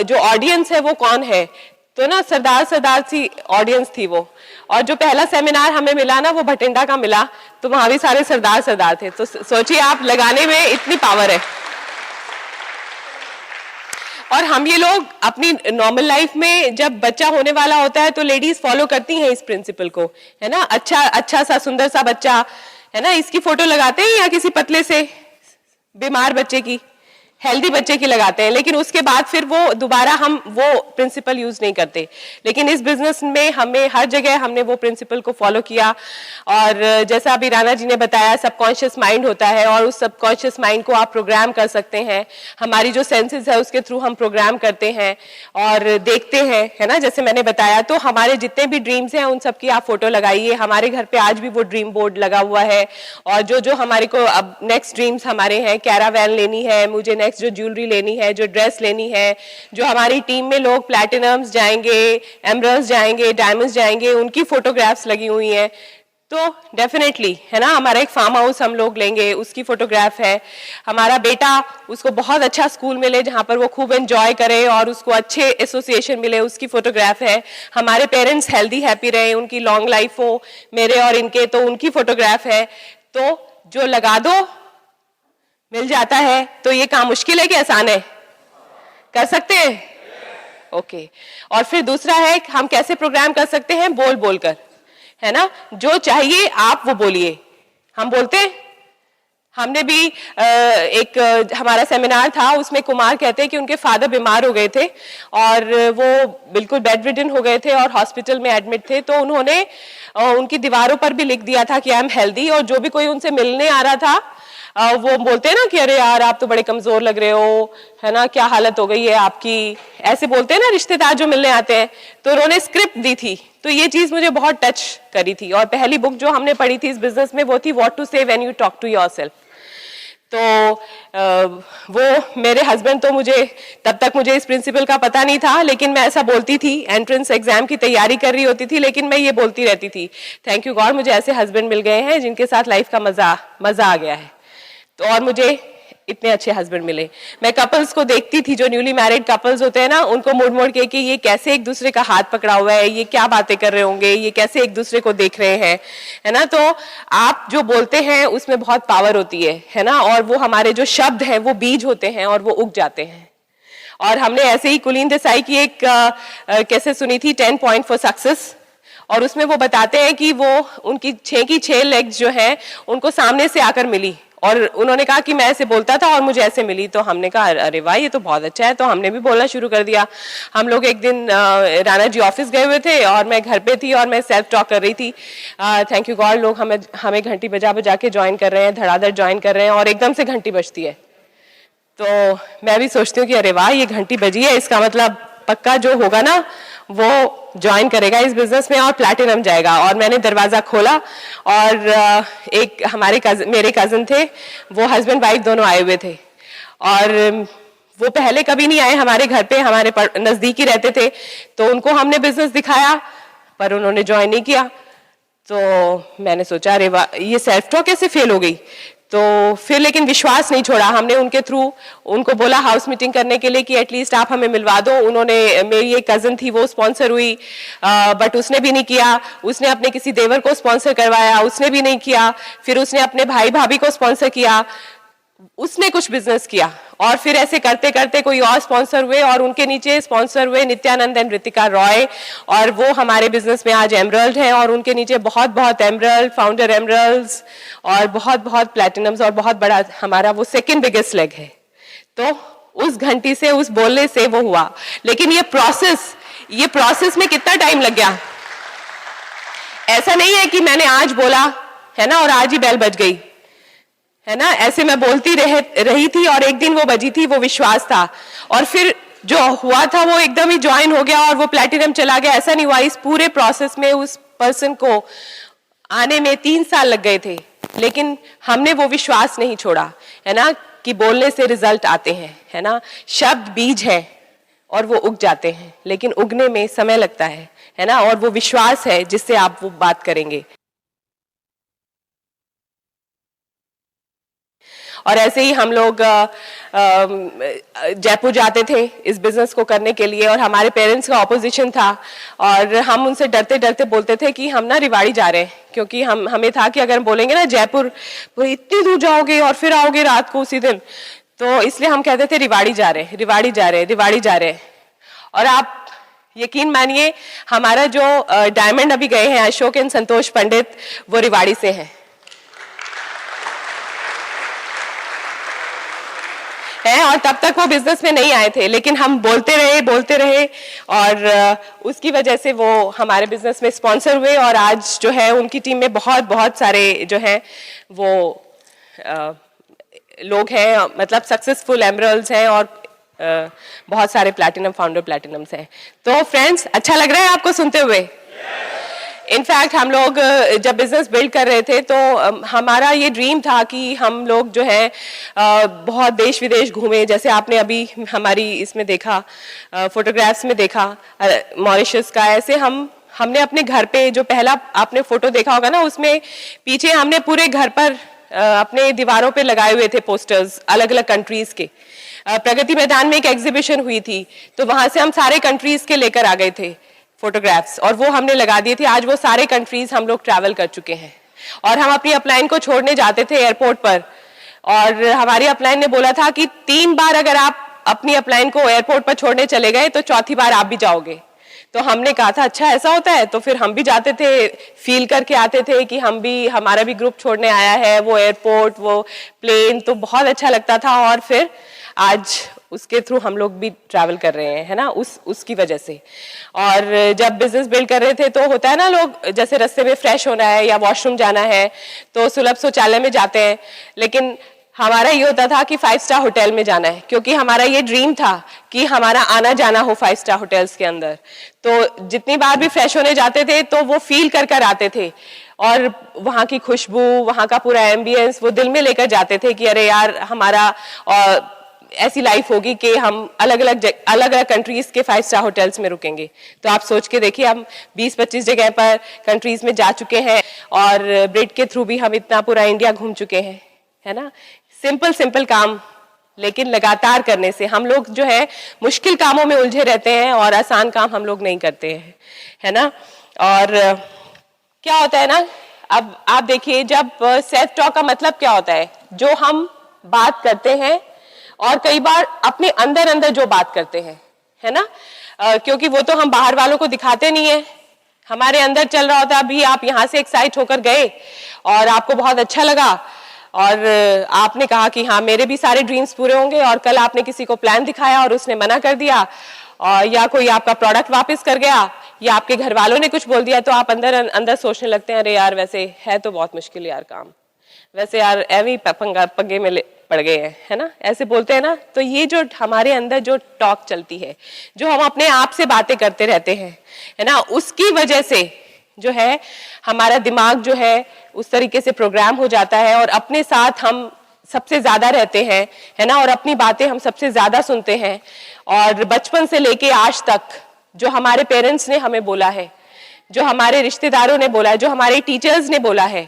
जो ऑडियंस है वो कौन है। तो ना सरदार सी ऑडियंस थी वो। और जो पहला सेमिनार हमें मिला ना वो भटिंडा का मिला, तो वहां भी सारे सरदार थे। तो सोचिए आप, लगाने में इतनी पावर है। और हम ये लोग अपनी नॉर्मल लाइफ में जब बच्चा होने वाला होता है तो लेडीज फॉलो करती हैं इस प्रिंसिपल को, है ना। अच्छा सा सुंदर सा बच्चा, है ना, इसकी फोटो लगाते हैं या किसी पतले से बीमार बच्चे की, हेल्दी बच्चे की लगाते हैं, लेकिन उसके बाद फिर वो दोबारा हम वो प्रिंसिपल यूज नहीं करते। लेकिन इस बिजनेस में हमें हर जगह हमने वो प्रिंसिपल को फॉलो किया। और जैसा अभी राणा जी ने बताया, सबकॉन्शियस माइंड होता है और उस सबकॉन्शियस माइंड को आप प्रोग्राम कर सकते हैं। हमारी जो सेंसेस है उसके थ्रू हम प्रोग्राम करते हैं और देखते हैं, है ना, जैसे मैंने बताया। तो हमारे जितने भी ड्रीम्स हैं उन सबकी आप फोटो लगाइए। हमारे घर पे आज भी वो ड्रीम बोर्ड लगा हुआ है। और जो हमारे को अब नेक्स्ट ड्रीम्स हमारे हैं, कैरावैन लेनी है मुझे, जो ज्वेलरी लेनी है, जो ड्रेस लेनी है, जो हमारी टीम में लोग प्लैटिनम्स जाएंगे, एमरल्ड्स जाएंगे, डायमंड्स जाएंगे, उनकी फोटोग्राफ्स लगी हुई हैं। तो डेफिनेटली, है ना, हमारा एक फार्म हाउस हम लोग लेंगे, उसकी फोटोग्राफ है। हमारा बेटा, उसको बहुत अच्छा स्कूल मिले जहां पर वो खूब एंजॉय करे और उसको अच्छे एसोसिएशन मिले, उसकी फोटोग्राफ है। हमारे पेरेंट्स हेल्दी हैप्पी रहे, उनकी लॉन्ग लाइफ हो, मेरे और इनके, तो उनकी फोटोग्राफ है। तो जो लगा दो मिल जाता है। तो ये काम मुश्किल है कि आसान है? कर सकते हैं? ओके। और फिर दूसरा है हम कैसे प्रोग्राम कर सकते हैं, बोल बोल कर, है ना। जो चाहिए आप वो बोलिए। हम बोलते हैं। हमने भी हमारा सेमिनार था, उसमें कुमार कहते हैं कि उनके फादर बीमार हो गए थे और वो बिल्कुल बेड रिडन हो गए थे और हॉस्पिटल में एडमिट थे। तो उन्होंने उनकी दीवारों पर भी लिख दिया था कि आई एम हेल्दी। और जो भी कोई उनसे मिलने आ रहा था वो बोलते हैं ना कि अरे यार आप तो बड़े कमजोर लग रहे हो, है ना, क्या हालत हो गई है आपकी, ऐसे बोलते हैं ना रिश्तेदार जो मिलने आते हैं। तो उन्होंने स्क्रिप्ट दी थी, तो ये चीज मुझे बहुत टच करी थी। और पहली बुक जो हमने पढ़ी थी इस बिजनेस में वो थी what to say when you talk to yourself. तो वो मेरे हस्बैंड, तो तब तक मुझे इस प्रिंसिपल का पता नहीं था, लेकिन मैं ऐसा बोलती थी। एंट्रेंस एग्जाम की तैयारी कर रही होती थी लेकिन मैं ये बोलती रहती थी, थैंक यू गॉड मुझे ऐसे हस्बैंड मिल गए हैं जिनके साथ लाइफ का मजा आ गया है। तो और मुझे इतने अच्छे हस्बैंड मिले। मैं कपल्स को देखती थी, जो न्यूली मैरिड कपल्स होते हैं ना, उनको मोड़ के कि ये कैसे एक दूसरे का हाथ पकड़ा हुआ है, ये क्या बातें कर रहे होंगे, ये कैसे एक दूसरे को देख रहे हैं, है ना। तो आप जो बोलते हैं उसमें बहुत पावर होती है ना। और वो हमारे जो शब्द हैं वो बीज होते हैं और वो उग जाते हैं। और हमने ऐसे ही कुलीन देसाई की एक कैसे सुनी थी, 10 पॉइंट फॉर सक्सेस। और उसमें वो बताते हैं कि वो उनकी 6 की 6 लेग्स जो हैं उनको सामने से आकर मिली और उन्होंने कहा कि मैं ऐसे बोलता था और मुझे ऐसे मिली। तो हमने कहा अरे वाह ये तो बहुत अच्छा है। तो हमने भी बोलना शुरू कर दिया। हम लोग एक दिन राणा जी ऑफिस गए हुए थे और मैं घर पे थी और मैं सेल्फ टॉक कर रही थी, थैंक यू गॉड लोग हमें घंटी बजा के ज्वाइन कर रहे हैं, धड़ाधड़ ज्वाइन कर रहे हैं। और एकदम से घंटी बजती है तो मैं भी सोचती हूँ कि अरे वाह ये घंटी बजी है, इसका मतलब पक्का जो होगा ना वो ज्वाइन करेगा इस बिजनेस में और प्लैटिनम जाएगा। और मैंने दरवाजा खोला और एक मेरे कजन थे, वो हस्बैंड वाइफ दोनों आए हुए थे और वो पहले कभी नहीं आए हमारे घर पे, हमारे नजदीक ही रहते थे। तो उनको हमने बिजनेस दिखाया पर उन्होंने ज्वाइन नहीं किया। तो मैंने सोचा अरे वाह ये सेल्फ टॉक कैसे फेल हो गई। तो फिर लेकिन विश्वास नहीं छोड़ा हमने उनके थ्रू, उनको बोला हाउस मीटिंग करने के लिए कि एटलीस्ट आप हमें मिलवा दो। उन्होंने, मेरी एक कजन थी वो स्पॉन्सर हुई, बट उसने भी नहीं किया। उसने अपने किसी देवर को स्पॉन्सर करवाया, उसने भी नहीं किया। फिर उसने अपने भाई भाभी को स्पॉन्सर किया, उसने कुछ बिजनेस किया। और फिर ऐसे करते करते कोई और स्पॉन्सर हुए, और उनके नीचे स्पॉन्सर हुए नित्यानंद एंड ऋतिका रॉय, और वो हमारे बिजनेस में आज एमरल्ड हैं। और उनके नीचे बहुत बहुत एमरल्ड, फाउंडर एमरल्ड्स, और बहुत बहुत प्लैटिनम्स, और बहुत बड़ा हमारा वो सेकंड बिगेस्ट लेग है। तो उस घंटी से, उस बोलने से वो हुआ। लेकिन ये प्रोसेस में कितना टाइम लग गया। ऐसा नहीं है कि मैंने आज बोला है ना और आज ही बेल बज गई, है ना। ऐसे मैं बोलती रही थी और एक दिन वो बजी थी, वो विश्वास था। और फिर जो हुआ था वो एकदम ही ज्वाइन हो गया और वो प्लैटिनम चला गया। ऐसा नहीं हुआ। इस पूरे प्रोसेस में उस पर्सन को आने में 3 साल लग गए थे, लेकिन हमने वो विश्वास नहीं छोड़ा, है ना, कि बोलने से रिजल्ट आते हैं, है ना। शब्द बीज है और वो उग जाते हैं, लेकिन उगने में समय लगता है ना। और वो विश्वास है जिससे आप वो बात करेंगे। और ऐसे ही हम लोग जयपुर जाते थे इस बिजनेस को करने के लिए, और हमारे पेरेंट्स का ऑपोजिशन था, और हम उनसे डरते डरते बोलते थे कि हम ना रिवाड़ी जा रहे हैं, क्योंकि हमें था कि अगर हम बोलेंगे ना जयपुर इतनी दूर जाओगे और फिर आओगे रात को उसी दिन, तो इसलिए हम कहते थे रिवाड़ी जा रहे हैं, रिवाड़ी जा रहे हैं, रिवाड़ी जा रहे हैं। और आप यकीन मानिए हमारा जो डायमंड अभी गए हैं अशोक एंड संतोष पंडित, वो रिवाड़ी से है। और तब तक वो बिजनेस में नहीं आए थे, लेकिन हम बोलते रहे और उसकी वजह से वो हमारे बिजनेस में स्पॉन्सर हुए। और आज जो है उनकी टीम में बहुत बहुत सारे जो हैं वो लोग हैं, मतलब सक्सेसफुल एमरल्ड्स हैं, और बहुत सारे प्लैटिनम फाउंडर प्लैटिनम्स हैं। तो फ्रेंड्स, अच्छा लग रहा है आपको सुनते हुए? इनफैक्ट हम लोग जब बिजनेस बिल्ड कर रहे थे तो हमारा ये ड्रीम था कि हम लोग जो है बहुत देश विदेश घूमे। जैसे आपने अभी हमारी इसमें देखा, फोटोग्राफ्स में देखा मॉरिशस का। ऐसे हमने अपने घर पे जो पहला आपने फोटो देखा होगा ना, उसमें पीछे हमने पूरे घर पर अपने दीवारों पे लगाए हुए थे पोस्टर्स अलग अलग कंट्रीज के। प्रगति मैदान में एक एग्जीबिशन हुई थी, तो वहां से हम सारे कंट्रीज के लेकर आ गए थे फोटोग्राफ्स, और वो हमने लगा दिए थे। आज वो सारे कंट्रीज हम लोग ट्रैवल कर चुके हैं। और हम अपनी अपलाइन को छोड़ने जाते थे एयरपोर्ट पर, और हमारी अपलाइन ने बोला था कि 3 बार अगर आप अपनी अपलाइन को एयरपोर्ट पर छोड़ने चले गए तो चौथी बार आप भी जाओगे। तो हमने कहा था अच्छा ऐसा होता है, तो फिर हम भी जाते थे, फील करके आते थे कि हमारा भी ग्रुप छोड़ने आया है, वो एयरपोर्ट, वो प्लेन, तो बहुत अच्छा लगता था। और फिर आज उसके थ्रू हम लोग भी ट्रैवल कर रहे हैं, है ना, उसकी वजह से। और जब बिजनेस बिल्ड कर रहे थे तो होता है ना, लोग जैसे रास्ते में फ्रेश होना है या वॉशरूम जाना है तो सुलभ शौचालय में जाते हैं, लेकिन हमारा ये होता था कि 5 स्टार होटल में जाना है, क्योंकि हमारा ये ड्रीम था कि हमारा आना जाना हो 5 स्टार होटल्स के अंदर। तो जितनी बार भी फ्रेश होने जाते थे तो वो फील कर आते थे, और वहाँ की खुशबू, वहाँ का पूरा एम्बियंस वो दिल में लेकर जाते थे कि अरे यार हमारा ऐसी लाइफ होगी कि हम अलग अलग कंट्रीज के 5 स्टार होटल्स में रुकेंगे। तो आप सोच के देखिए, हम 20-25 जगह पर कंट्रीज में जा चुके हैं, और ब्रिड के थ्रू भी हम इतना पूरा इंडिया घूम चुके हैं, है ना। सिंपल काम, लेकिन लगातार करने से हम लोग जो है मुश्किल कामों में उलझे रहते हैं और आसान काम हम लोग नहीं करते हैं, है ना। और क्या होता है ना, अब आप देखिए, जब सेल्फ टॉक का मतलब क्या होता है, जो हम बात करते हैं और कई बार अपने अंदर जो बात करते हैं, है ना। क्योंकि वो तो हम बाहर वालों को दिखाते नहीं है, हमारे अंदर चल रहा होता है। अभी आप यहाँ से एक्साइट होकर गए और आपको बहुत अच्छा लगा, और आपने कहा कि हाँ मेरे भी सारे ड्रीम्स पूरे होंगे, और कल आपने किसी को प्लान दिखाया और उसने मना कर दिया, और या कोई आपका प्रोडक्ट वापस कर गया, या आपके घर वालों ने कुछ बोल दिया, तो आप अंदर सोचने लगते हैं अरे यार वैसे है तो बहुत मुश्किल यार काम, वैसे यार एवं पंगे में पड़ गए हैं, है ना, ऐसे बोलते हैं ना। तो ये जो हमारे अंदर जो टॉक चलती है, जो हम अपने आप से बातें करते रहते हैं, है ना, उसकी वजह से जो है हमारा दिमाग जो है उस तरीके से प्रोग्राम हो जाता है, और अपने साथ हम सबसे ज्यादा रहते हैं, है ना, और अपनी बातें हम सबसे ज्यादा सुनते हैं। और बचपन से लेके आज तक जो हमारे पेरेंट्स ने हमें बोला है, जो हमारे रिश्तेदारों ने बोला है, जो हमारे टीचर्स ने बोला है,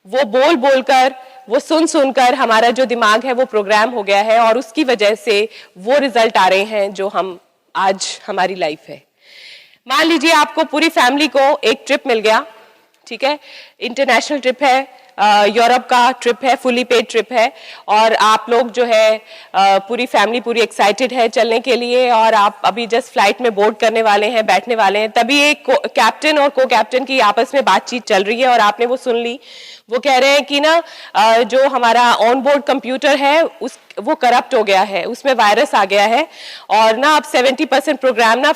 वो बोल कर वो सुन सुनकर हमारा जो दिमाग है वो प्रोग्राम हो गया है और उसकी वजह से वो रिजल्ट आ रहे हैं जो हम आज हमारी लाइफ है। मान लीजिए आपको पूरी फैमिली को एक ट्रिप मिल गया, ठीक है, इंटरनेशनल ट्रिप है, यूरोप का ट्रिप है, फुली पेड ट्रिप है और आप लोग जो है पूरी फैमिली पूरी एक्साइटेड है चलने के लिए और आप अभी जस्ट फ्लाइट में बोर्ड करने वाले हैं, बैठने वाले हैं, तभी एक कैप्टन और को कैप्टन की आपस में बातचीत चल रही है और आपने वो सुन ली। वो कह रहे हैं कि ना जो हमारा ऑन बोर्ड कंप्यूटर है वो करप्ट हो गया है, उसमें वायरस आ गया है और ना अब 70% प्रोग्राम ना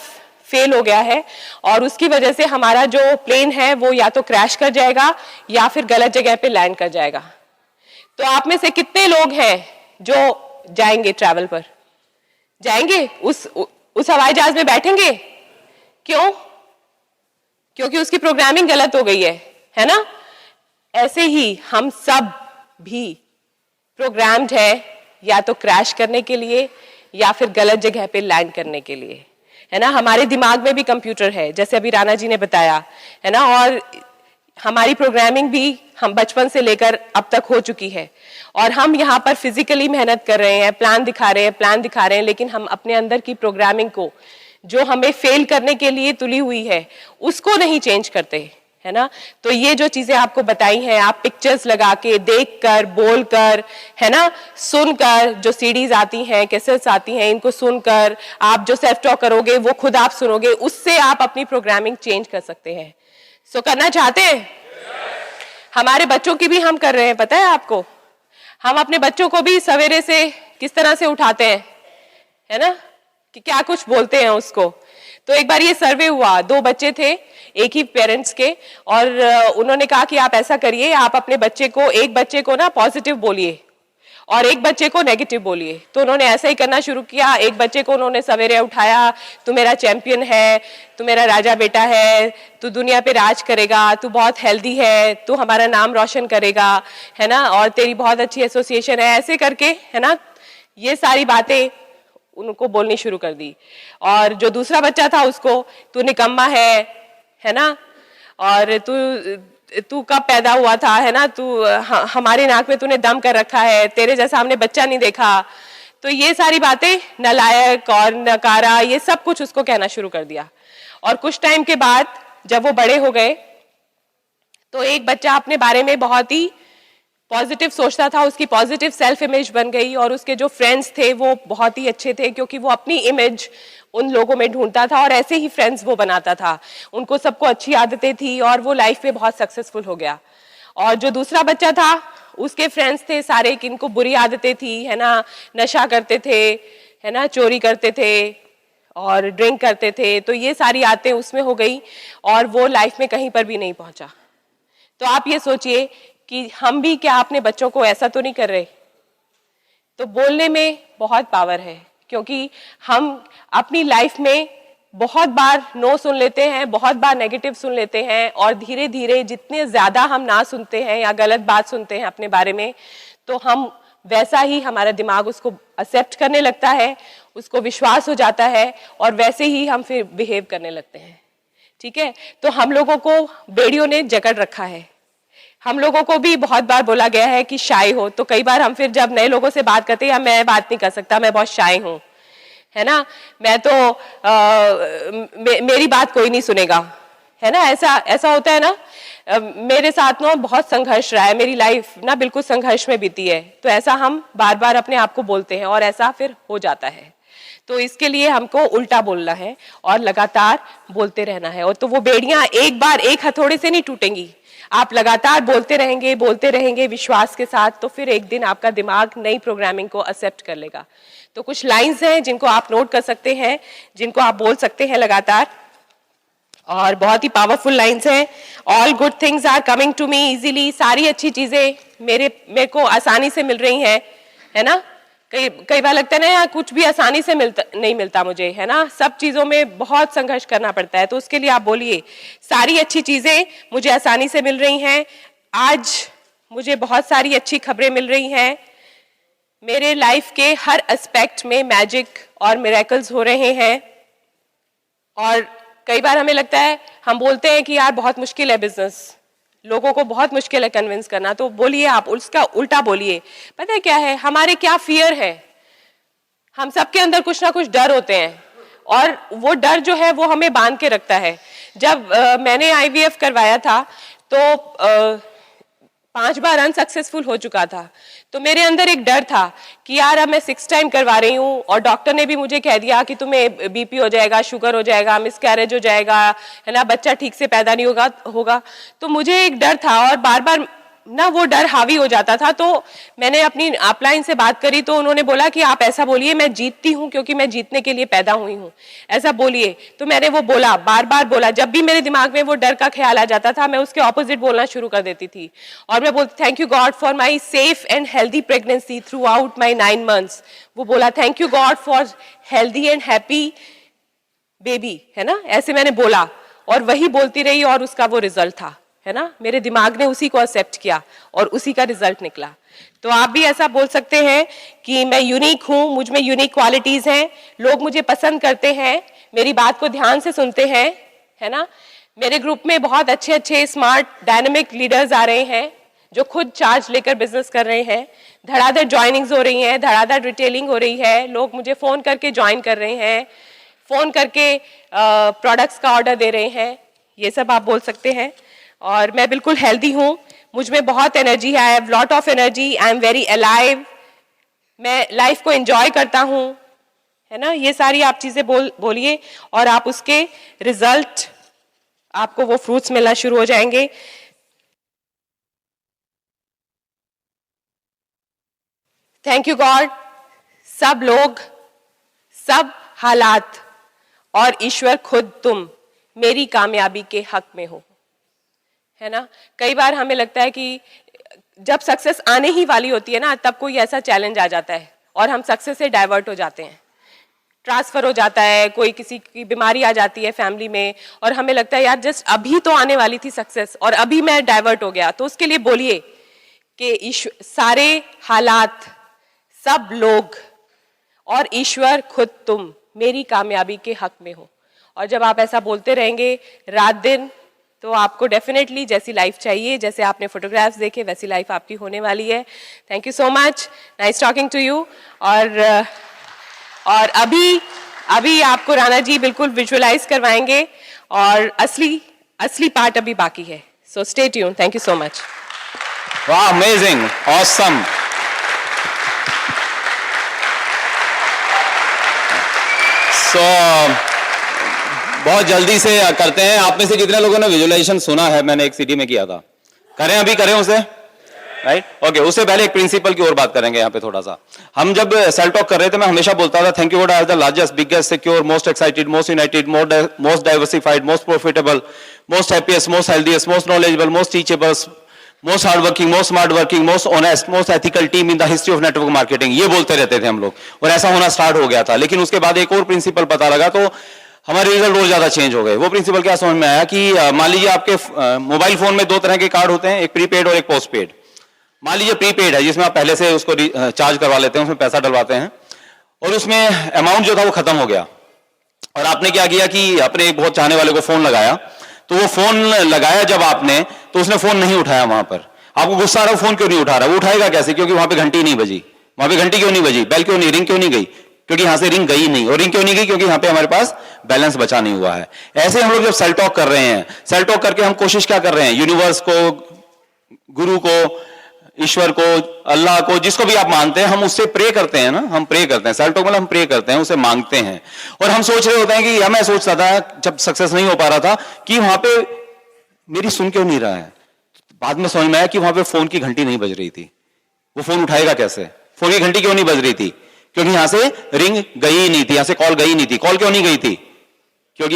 फेल हो गया है और उसकी वजह से हमारा जो प्लेन है वो या तो क्रैश कर जाएगा या फिर गलत जगह पे लैंड कर जाएगा। तो आप में से कितने लोग हैं जो जाएंगे, ट्रैवल पर जाएंगे, उस हवाई जहाज में बैठेंगे? क्यों? क्योंकि उसकी प्रोग्रामिंग गलत हो गई है ना? ऐसे ही हम सब भी प्रोग्राम्ड है या तो क्रैश करने के लिए या फिर गलत जगह पे लैंड करने के लिए, है ना। हमारे दिमाग में भी कंप्यूटर है, जैसे अभी राणा जी ने बताया, है ना, और हमारी प्रोग्रामिंग भी हम बचपन से लेकर अब तक हो चुकी है और हम यहाँ पर फिजिकली मेहनत कर रहे हैं, प्लान दिखा रहे हैं, लेकिन हम अपने अंदर की प्रोग्रामिंग को जो हमें फेल करने के लिए तुली हुई है उसको नहीं चेंज करते, है ना। तो ये जो चीजें आपको बताई हैं, आप पिक्चर्स लगा के, देख कर, बोल कर, है ना, सुनकर, जो सीडीज आती हैं, कैसेट्स आती हैं, इनको सुनकर आप जो सेल्फ टॉक करोगे वो खुद आप सुनोगे, उससे आप अपनी प्रोग्रामिंग चेंज कर सकते हैं। सो करना चाहते हैं? हमारे बच्चों की भी हम कर रहे हैं, पता है आपको। हम अपने बच्चों को भी सवेरे से किस तरह से उठाते हैं, है ना, कि क्या कुछ बोलते हैं उसको। तो एक बार ये सर्वे हुआ, 2 बच्चे थे एक ही पेरेंट्स के और उन्होंने कहा कि आप ऐसा करिए, आप अपने बच्चे को, एक बच्चे को ना पॉजिटिव बोलिए और एक बच्चे को नेगेटिव बोलिए। तो उन्होंने ऐसा ही करना शुरू किया। एक बच्चे को उन्होंने सवेरे उठाया, तू मेरा चैंपियन है, तू मेरा राजा बेटा है, तू दुनिया पे राज करेगा, तू बहुत हेल्दी है, तू हमारा नाम रोशन करेगा, है ना, और तेरी बहुत अच्छी एसोसिएशन है, ऐसे करके, है ना, ये सारी बातें उनको बोलनी शुरू कर दी। और जो दूसरा बच्चा था उसको, तू निकम्मा है ना, और तू कब पैदा हुआ था, है ना, तू हमारे नाक में तूने दम कर रखा है, तेरे जैसा हमने बच्चा नहीं देखा। तो ये सारी बातें, नालायक और नकारा, ये सब कुछ उसको कहना शुरू कर दिया। और कुछ टाइम के बाद जब वो बड़े हो गए तो एक बच्चा अपने बारे में बहुत ही पॉजिटिव सोचता था, उसकी पॉजिटिव सेल्फ इमेज बन गई और उसके जो फ्रेंड्स थे वो बहुत ही अच्छे थे क्योंकि वो अपनी इमेज उन लोगों में ढूंढता था और ऐसे ही फ्रेंड्स वो बनाता था। उनको सबको अच्छी आदतें थी और वो लाइफ में बहुत सक्सेसफुल हो गया। और जो दूसरा बच्चा था उसके फ्रेंड्स थे सारे किनको बुरी आदतें थी, है ना, नशा करते थे, है ना, चोरी करते थे और ड्रिंक करते थे। तो ये सारी आदतें उसमें हो गई और वो लाइफ में कहीं पर भी नहीं पहुंचा। तो आप ये सोचिए कि हम भी क्या अपने बच्चों को ऐसा तो नहीं कर रहे। तो बोलने में बहुत पावर है क्योंकि हम अपनी लाइफ में बहुत बार नो सुन लेते हैं, बहुत बार नेगेटिव सुन लेते हैं और धीरे धीरे जितने ज्यादा हम ना सुनते हैं या गलत बात सुनते हैं अपने बारे में, तो हम वैसा ही हमारा दिमाग उसको एक्सेप्ट करने लगता है, उसको विश्वास हो जाता है और वैसे ही हम फिर बिहेव करने लगते हैं। ठीक है, तो हम लोगों को बेड़ियों ने जकड़ रखा है। हम लोगों को भी बहुत बार बोला गया है कि शाय हो, तो कई बार हम फिर जब नए लोगों से बात करते हैं, मैं बात नहीं कर सकता, मैं बहुत शाय हूं, है ना, मैं तो मेरी बात कोई नहीं सुनेगा, है ना, ऐसा होता है ना। मेरे साथ ना बहुत संघर्ष रहा है, मेरी लाइफ ना बिल्कुल संघर्ष में बीती है। तो ऐसा हम बार बार अपने आप को बोलते हैं और ऐसा फिर हो जाता है। तो इसके लिए हमको उल्टा बोलना है और लगातार बोलते रहना है। और तो वो बेड़ियां एक बार एक हथौड़े से नहीं टूटेंगी, आप लगातार बोलते रहेंगे विश्वास के साथ, तो फिर एक दिन आपका दिमाग नई प्रोग्रामिंग को एक्सेप्ट कर लेगा। तो कुछ लाइंस हैं जिनको आप नोट कर सकते हैं, जिनको आप बोल सकते हैं लगातार, और बहुत ही पावरफुल लाइंस हैं। All good things are coming to me easily, सारी अच्छी चीजें मेरे को आसानी से मिल रही हैं, है ना। कई बार लगता है ना यार कुछ भी आसानी से नहीं मिलता मुझे, है ना, सब चीजों में बहुत संघर्ष करना पड़ता है। तो उसके लिए आप बोलिए सारी अच्छी चीजें मुझे आसानी से मिल रही हैं, आज मुझे बहुत सारी अच्छी खबरें मिल रही हैं, मेरे लाइफ के हर एस्पेक्ट में मैजिक और मिरेकल्स हो रहे हैं। और कई बार हमें लगता है, हम बोलते हैं कि यार बहुत मुश्किल है बिजनेस, लोगों को बहुत मुश्किल है कन्विंस करना, तो बोलिए आप उसका उल्टा बोलिए। पता है क्या है, हमारे क्या फियर है, हम सबके अंदर कुछ ना कुछ डर होते हैं और वो डर जो है वो हमें बांध के रखता है। जब मैंने आईवीएफ करवाया था तो 5 बार अनसक्सेसफुल हो चुका था, तो मेरे अंदर एक डर था कि यार अब मैं 6 टाइम करवा रही हूँ और डॉक्टर ने भी मुझे कह दिया कि तुम्हें बीपी हो जाएगा, शुगर हो जाएगा, मिसकैरेज हो जाएगा, है ना, बच्चा ठीक से पैदा नहीं होगा। तो मुझे एक डर था और बार बार ना वो डर हावी हो जाता था। तो मैंने अपनी अपलाइन से बात करी तो उन्होंने बोला कि आप ऐसा बोलिए, मैं जीतती हूँ क्योंकि मैं जीतने के लिए पैदा हुई हूँ, ऐसा बोलिए। तो मैंने वो बोला, बार बार बोला। जब भी मेरे दिमाग में वो डर का ख्याल आ जाता था मैं उसके ऑपोजिट बोलना शुरू कर देती थी और मैं बोलती thank you God for my safe and healthy pregnancy through out my 9 months। वो बोला thank you God for healthy and happy baby, है ना, ऐसे मैंने बोला और वही बोलती रही और उसका वो रिजल्ट था, है ना। मेरे दिमाग ने उसी को एक्सेप्ट किया और उसी का रिजल्ट निकला। तो आप भी ऐसा बोल सकते हैं कि मैं यूनिक हूं, मुझ में यूनिक क्वालिटीज हैं, लोग मुझे पसंद करते हैं, मेरी बात को ध्यान से सुनते हैं, है ना। मेरे ग्रुप में बहुत अच्छे अच्छे स्मार्ट डायनेमिक लीडर्स आ रहे हैं जो खुद चार्ज लेकर बिजनेस कर रहे हैं। धड़ाधड़ ज्वाइनिंग्स हो रही हैं, धड़ाधड़ रिटेलिंग हो रही है, लोग मुझे फोन करके ज्वाइन कर रहे हैं, फोन करके प्रोडक्ट्स का ऑर्डर दे रहे हैं। ये सब आप बोल सकते हैं। और मैं बिल्कुल हेल्दी हूँ, मुझ में बहुत एनर्जी है, I have lot of energy, I am very alive, मैं लाइफ को एंजॉय करता हूँ, है ना। ये सारी आप चीजें बोलिए और आप उसके रिजल्ट, आपको वो फ्रूट्स मिलना शुरू हो जाएंगे। थैंक यू गॉड, सब लोग, सब हालात और ईश्वर खुद तुम मेरी कामयाबी के हक में हो, है ना। कई बार हमें लगता है कि जब सक्सेस आने ही वाली होती है ना, तब कोई ऐसा चैलेंज आ जाता है और हम सक्सेस से डाइवर्ट हो जाते हैं, ट्रांसफर हो जाता है, कोई किसी की बीमारी आ जाती है फैमिली में और हमें लगता है यार जस्ट अभी तो आने वाली थी सक्सेस और अभी मैं डाइवर्ट हो गया। तो उसके लिए बोलिए कि सारे हालात, सब लोग और ईश्वर खुद तुम मेरी कामयाबी के हक में हो। और जब आप ऐसा बोलते रहेंगे रात दिन, तो आपको डेफिनेटली जैसी लाइफ चाहिए, जैसे आपने फोटोग्राफ्स देखे वैसी लाइफ आपकी होने वाली है। Thank you so much, nice talking to you. और अभी आपको राणा जी बिल्कुल विजुअलाइज करवाएंगे और असली पार्ट अभी बाकी है। So stay tune. Thank you so much. वाह, अमेजिंग, ऑसम। सो बहुत जल्दी से करते हैं। आप में से कितने लोगों ने विजुअलाइजेशन सुना है? मैंने एक सीडी में किया था। करें, अभी करें उसे, राइट? ओके, उससे पहले एक प्रिंसिपल की और बात करेंगे यहाँ पे थोड़ा सा। हम जब सेल टॉक कर रहे थे, मैं हमेशा बोलता था thank you God I am the largest, biggest, secure, most excited, most United, most diversified, most profitable, most happiest, most healthiest, most knowledgeable, most teachable, most hard working, most smart working, most honest, most ethical team in the history of network marketing. ये बोलते रहते थे हम लोग और ऐसा होना start हो गया था। लेकिन उसके बाद एक और प्रिंसिपल पता लगा तो हमारे रिजल्ट और ज्यादा चेंज हो गए। वो प्रिंसिपल क्या समझ में आया कि मान लीजिए आपके मोबाइल फोन में 2 तरह के कार्ड होते हैं, एक प्रीपेड और एक पोस्टपेड। मान लीजिए प्रीपेड है जिसमें आप पहले से उसको चार्ज करवा लेते हैं, उसमें पैसा डलवाते हैं और उसमें अमाउंट जो था वो खत्म हो गया और आपने क्या किया कि अपने एक बहुत चाहने वाले को फोन लगाया। तो वो फोन लगाया जब आपने, तो उसने फोन नहीं उठाया। वहां पर आपको गुस्सा आ रहा, फोन क्यों नहीं उठा रहा? वो उठाएगा कैसे? क्योंकि वहां पे घंटी नहीं बजी। वहां पे घंटी क्यों नहीं बजी? बेल क्यों नहीं, रिंग क्यों नहीं गई? क्योंकि यहां से रिंग गई नहीं। और रिंग क्यों नहीं गई? क्योंकि यहां पे हमारे पास बैलेंस बचा नहीं हुआ है। ऐसे हम लोग जब सेल टॉक कर रहे हैं, सेल टॉक करके हम कोशिश क्या कर रहे हैं? यूनिवर्स को, गुरु को, ईश्वर को, अल्लाह को, जिसको भी आप मानते हैं, हम उससे प्रे करते हैं ना। हम प्रे करते हैं, सेल टॉक मतलब हम प्रे करते हैं, उसे मांगते हैं। और हम सोच रहे होते हैं कि मैं सोचता था जब सक्सेस नहीं हो पा रहा था कि वहां पे मेरी सुन क्यों नहीं रहा है। बाद में समझ में आया कि वहां पे फोन की घंटी नहीं बज रही थी। वो फोन उठाएगा कैसे? फोन की घंटी क्यों नहीं बज रही थी? क्योंकि यहां से रिंग गई नहीं थी, यहां से कॉल गई नहीं थी। कॉल क्यों नहीं गई थी? क्योंकि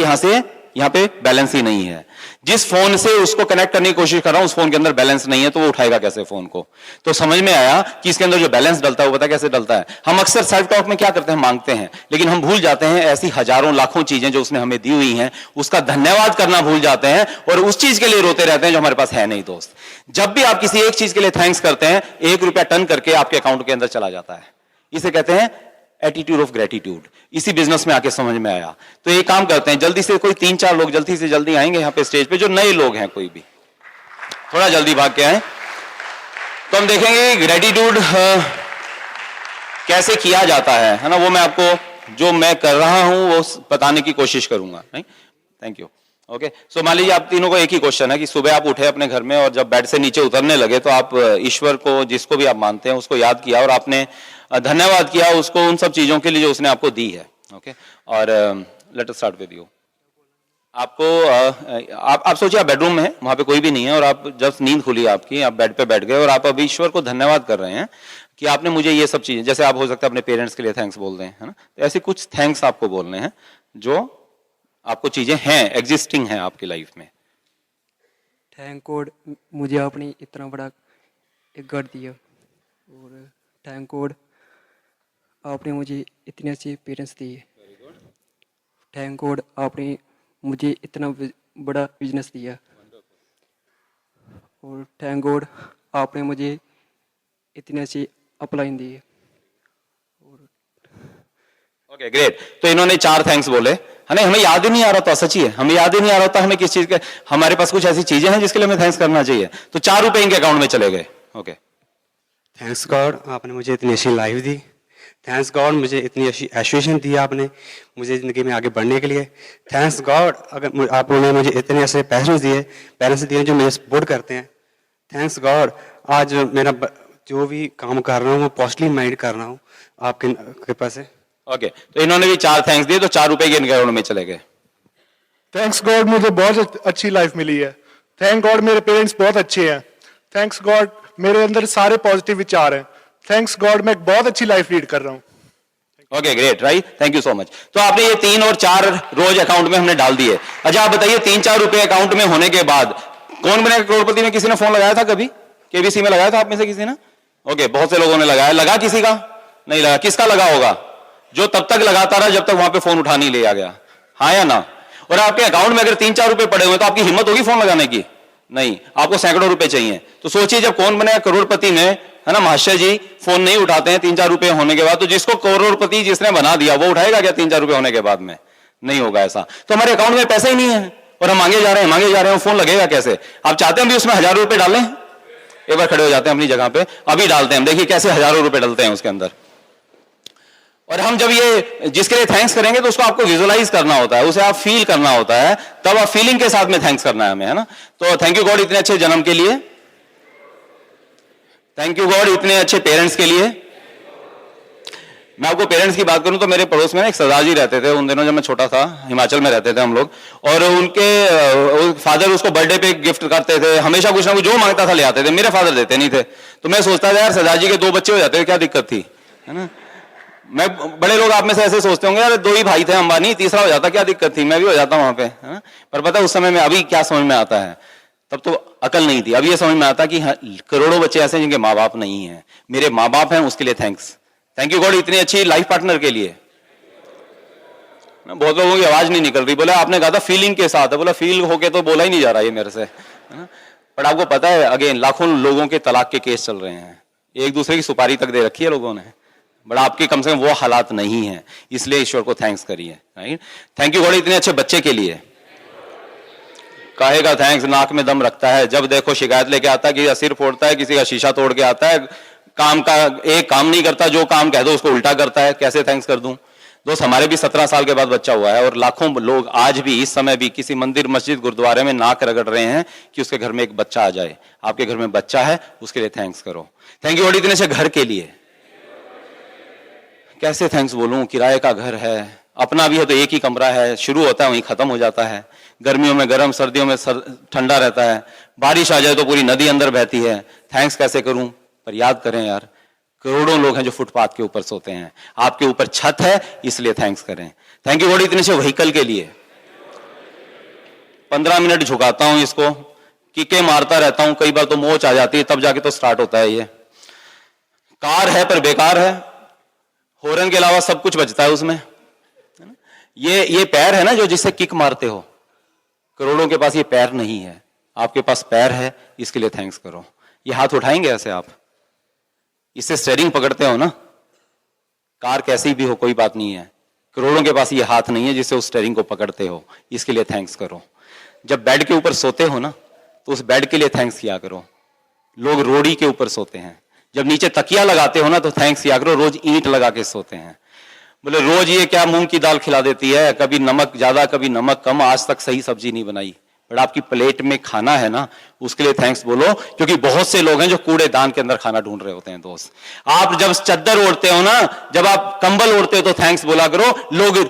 यहां पे बैलेंस ही नहीं है। जिस फोन से उसको कनेक्ट करने की कोशिश कर रहा हूं उस फोन के अंदर बैलेंस नहीं है, तो वो उठाएगा कैसे फोन को? तो समझ में आया कि इसके अंदर जो बैलेंस डलता है वो पता कैसे डलता है। हम अक्सर सेल्फ टॉक में क्या करते हैं? मांगते हैं, लेकिन हम भूल जाते हैं ऐसी हजारों लाखों चीजें जो उसने हमें दी हुई हैं, उसका धन्यवाद करना भूल जाते हैं और उस चीज के लिए रोते रहते हैं जो हमारे पास है नहीं। दोस्त, जब भी आप किसी एक चीज के लिए थैंक्स करते हैं, 1 रुपया टन करके आपके अकाउंट के अंदर चला जाता है। इसे कहते हैं एटीट्यूड ऑफ ग्रेटिट्यूड। इसी बिजनेस में आके समझ में आया। तो ये काम करते हैं, जल्दी से कोई 3-4 लोग जल्दी से जल्दी आएंगे यहाँ पे स्टेज पे, जो नए लोग हैं कोई भी। थोड़ा जल्दी भाग के आए। तो हम देखेंगे ग्रेटिट्यूड कैसे किया जाता है ना, वो मैं आपको जो मैं कर रहा हूं वो बताने की कोशिश करूंगा। नहीं, थैंक यू। ओके, सो मान लीजिए आप तीनों को एक ही क्वेश्चन है कि सुबह आप उठे अपने घर में और जब बेड से नीचे उतरने लगे तो आप ईश्वर को, जिसको भी आप मानते हैं, उसको याद किया और आपने धन्यवाद किया उसको उन सब चीजों के लिए जो उसने आपको दी है। ओके, और let us start with you. आपको आप सोचिए आप बेडरूम में हैं, वहां पे कोई भी नहीं है और आप जब नींद खुली आपकी, आप बेड पे बैठ गए और आप अभी ईश्वर को धन्यवाद कर रहे हैं कि आपने मुझे ये सब चीजें, जैसे आप हो सकता है अपने पेरेंट्स के लिए थैंक्स बोल दें, है ना, तो ऐसे कुछ थैंक्स आपको बोलने हैं जो आपको चीजें हैं, एग्जिस्टिंग हैं आपकी लाइफ में। थैंक गॉड मुझे आपने इतना बड़ा एक घर दिया, और थैंक गॉड आपने मुझे इतने अच्छे पेरेंट्स दिए। थैंक गॉड आपने मुझे इतना बड़ा बिजनेस दिया, और थैंक गॉड आपने मुझे इतने अच्छे अपलाइन दिए। Okay, great. तो इन्होंने 4 थैंक्स बोले, है ना। हमें याद ही नहीं आ रहा था, सच्ची है, हमें याद ही नहीं आ रहा था हमें किस चीज के, हमारे पास कुछ ऐसी चीजें हैं जिसके लिए हमें थैंक्स करना चाहिए। तो 4 रुपए इनके अकाउंट में चले गए। ओके, थैंक्स गॉड आपने मुझे इतनी अच्छी लाइफ दी। थैंक्स गॉड मुझे इतनी अच्छी एजुकेशन दी आपने मुझे ज़िंदगी में आगे बढ़ने के लिए। थैंक्स गॉड अगर आपने मुझे इतने ऐसे पेरेंट्स दिए जो मुझे सपोर्ट करते हैं। थैंक्स गॉड आज मेरा जो भी काम कर रहा हूँ वो पॉजिटिव माइंड कर रहा हूँ आपकी कृपा से। ओके, तो इन्होंने भी 4 थैंक्स दिए, तो 4 रुपए के इनके अकाउंट में चले गए। थैंक्स गॉड मुझे बहुत अच्छी लाइफ मिली है। थैंक गॉड मेरे पेरेंट्स बहुत अच्छे हैं। थैंक्स गॉड मेरे अंदर सारे पॉजिटिव विचार हैं। थैंक्स गॉड मैं एक बहुत अच्छी लाइफ लीड कर रहा हूँ। Okay, great, right, thank you so much. तो आपने ये 3 और 4 रोज अकाउंट में हमने डाल दिए। अच्छा, आप बताइए 3-4 रुपए अकाउंट में होने के बाद कौन बनेगा करोड़पति में? किसी ने फोन लगाया था कभी? केबीसी में लगाया था आप में से किसी ने? ओके, बहुत से लोगों ने लगाया। लगा किसी का? नहीं लगा। किसका लगा होगा? जो तब तक लगाता रहा जब तक वहां पे फोन उठा नहीं लिया गया, हाँ या ना? और आपके अकाउंट में अगर 3-4 रुपए पड़े हुए तो आपकी हिम्मत होगी फोन लगाने की? नहीं, आपको सैकड़ों रुपए चाहिए। तो सोचिए जब कौन बनेगा करोड़पति में, है ना, महाशय जी फोन नहीं उठाते हैं 3-4 रुपए होने के बाद, तो जिसको करोड़पति जिसने बना दिया वो उठाएगा क्या 3-4 रुपए होने के बाद में? नहीं होगा ऐसा। तो हमारे अकाउंट में पैसे ही नहीं है और हम मांगे जा रहे हैं, फोन लगेगा कैसे? आप चाहते हैं भी उसमें 1000 रुपए डालें? एक बार खड़े हो जाते हैं अपनी जगह पे, अभी डालते हैं, देखिए कैसे हजारों रुपए डलते हैं उसके अंदर। और हम जब ये जिसके लिए थैंक्स करेंगे तो उसको आपको विजुअलाइज करना होता है, उसे आप फील करना होता है, तब आप फीलिंग के साथ में थैंक्स करना है हमें, है ना। तो थैंक यू गॉड इतने अच्छे जन्म के लिए। थैंक यू गॉड इतने अच्छे पेरेंट्स के लिए। मैं आपको पेरेंट्स की बात करूं तो मेरे पड़ोस में ना एक सरदार जी रहते थे उन दिनों जब मैं छोटा था, हिमाचल में रहते थे हम लोग, और उनके फादर उसको बर्थडे पे गिफ्ट करते थे, हमेशा कुछ ना कुछ जो मांगता था ले आते थे। मेरे फादर देते नहीं थे, तो मैं सोचता था यार सरदार जी के 2 बच्चे हो जाते थे, क्या दिक्कत थी, है ना। मैं, बड़े लोग आप में से ऐसे सोचते होंगे यार 2 ही भाई थे अंबानी, तीसरा हो जाता, क्या दिक्कत थी, मैं भी हो जाता वहां पे, है ना। पर पता है उस समय में अभी क्या समझ में आता है, तब तो अकल नहीं थी, अब ये समझ में आता कि करोड़ों बच्चे ऐसे जिनके माँ बाप नहीं है, मेरे माँ बाप हैं, उसके लिए थैंक्स। थैंक यू गॉड इतनी अच्छी लाइफ पार्टनर के लिए। बहुत लोगों की आवाज नहीं निकल रही, बोला आपने कहा था फीलिंग के साथ है, बोला फील होके तो बोला ही नहीं जा रहा ये मेरे से, है ना। पर आपको पता है अगेन लाखों लोगों के तलाक के केस चल रहे हैं, एक दूसरे की सुपारी तक दे रखी है लोगों ने, बट आपके कम से कम वो हालात नहीं है, इसलिए ईश्वर को थैंक्स करिए, राइट। थैंक यू गॉड इतने अच्छे बच्चे के लिए। काहे का थैंक्स, नाक में दम रखता है, जब देखो शिकायत लेके आता है, किसी का सिर फोड़ता है, किसी का शीशा तोड़ के आता है, काम का एक काम नहीं करता, जो काम कह दो उसको उल्टा करता है, कैसे थैंक्स कर दूं। दोस्त हमारे भी 17 साल के बाद बच्चा हुआ है और लाखों लोग आज भी इस समय भी किसी मंदिर मस्जिद गुरुद्वारे में नाक रगड़ रहे हैं कि उसके घर में एक बच्चा आ जाए। आपके घर में बच्चा है, उसके लिए थैंक्स करो। थैंक यू गॉड इतने से घर के लिए। कैसे थैंक्स बोलूं, किराए का घर है, अपना भी है तो एक ही कमरा है, शुरू होता है वहीं खत्म हो जाता है, गर्मियों में गर्म, सर्दियों में ठंडा रहता है, बारिश आ जाए तो पूरी नदी अंदर बहती है। थैंक्स कैसे करूं? पर याद करें यार, करोड़ों लोग हैं जो फुटपाथ के ऊपर सोते हैं, आपके ऊपर छत है इसलिए थैंक्स करें। थैंक यू गॉड इतने से व्हीकल के लिए। 15 मिनट झुकाता हूं इसको, किके मारता रहता हूं, कई बार तो मोच आ जाती है, तब जाके तो स्टार्ट होता है। ये कार है पर बेकार है, हॉर्न के अलावा सब कुछ बचता है उसमें। ये पैर है ना जो जिससे किक मारते हो, करोड़ों के पास ये पैर नहीं है, आपके पास पैर है, इसके लिए थैंक्स करो। ये हाथ उठाएंगे ऐसे आप, इससे स्टीयरिंग पकड़ते हो ना, कार कैसी भी हो कोई बात नहीं है, करोड़ों के पास ये हाथ नहीं है जिससे उस स्टीयरिंग को पकड़ते हो, इसके लिए थैंक्स करो। जब बेड के ऊपर सोते हो ना, तो उस बेड के लिए थैंक्स किया करो। लोग रोड़ी के ऊपर सोते हैं, जब नीचे तकिया लगाते हो ना तो थैंक्स किया करो, रोज ईंट लगा के सोते हैं। बोले रोज ये क्या मूंग की दाल खिला देती है, कभी नमक ज्यादा कभी नमक कम, आज तक सही सब्जी नहीं बनाई। बट आपकी प्लेट में खाना है ना, उसके लिए थैंक्स बोलो, क्योंकि बहुत से लोग हैं जो कूड़ेदान के अंदर खाना ढूंढ रहे होते हैं। दोस्त, आप जब चद्दर ओढ़ते हो ना, जब आप कंबल ओढ़ते हो तो थैंक्स बोला करो। लोग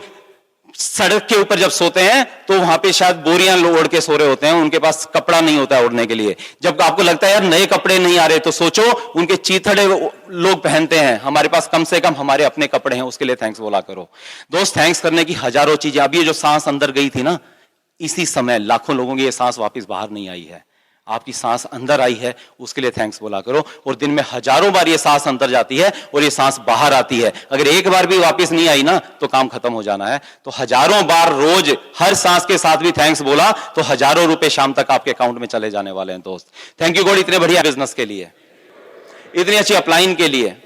सड़क के ऊपर जब सोते हैं तो वहां पे शायद बोरियां ओढ़ के सो रहे होते हैं, उनके पास कपड़ा नहीं होता है ओढ़ने के लिए। जब आपको लगता है यार नए कपड़े नहीं आ रहे, तो सोचो उनके चीथड़े लोग पहनते हैं, हमारे पास कम से कम हमारे अपने कपड़े हैं, उसके लिए थैंक्स बोला करो। दोस्त, थैंक्स करने की हजारों चीजें। अब ये जो सांस अंदर गई थी ना, इसी समय लाखों लोगों की ये सांस वापस बाहर नहीं आई है, आपकी सांस अंदर आई है, उसके लिए थैंक्स बोला करो। और दिन में हजारों बार ये सांस अंदर जाती है और ये सांस बाहर आती है, अगर एक बार भी वापस नहीं आई ना तो काम खत्म हो जाना है। तो हजारों बार रोज हर सांस के साथ भी थैंक्स बोला तो हजारों रुपए शाम तक आपके अकाउंट में चले जाने वाले हैं। दोस्त, थैंक यू गॉड इतने बढ़िया बिजनेस के लिए, इतनी अच्छी अपलाइन के लिए।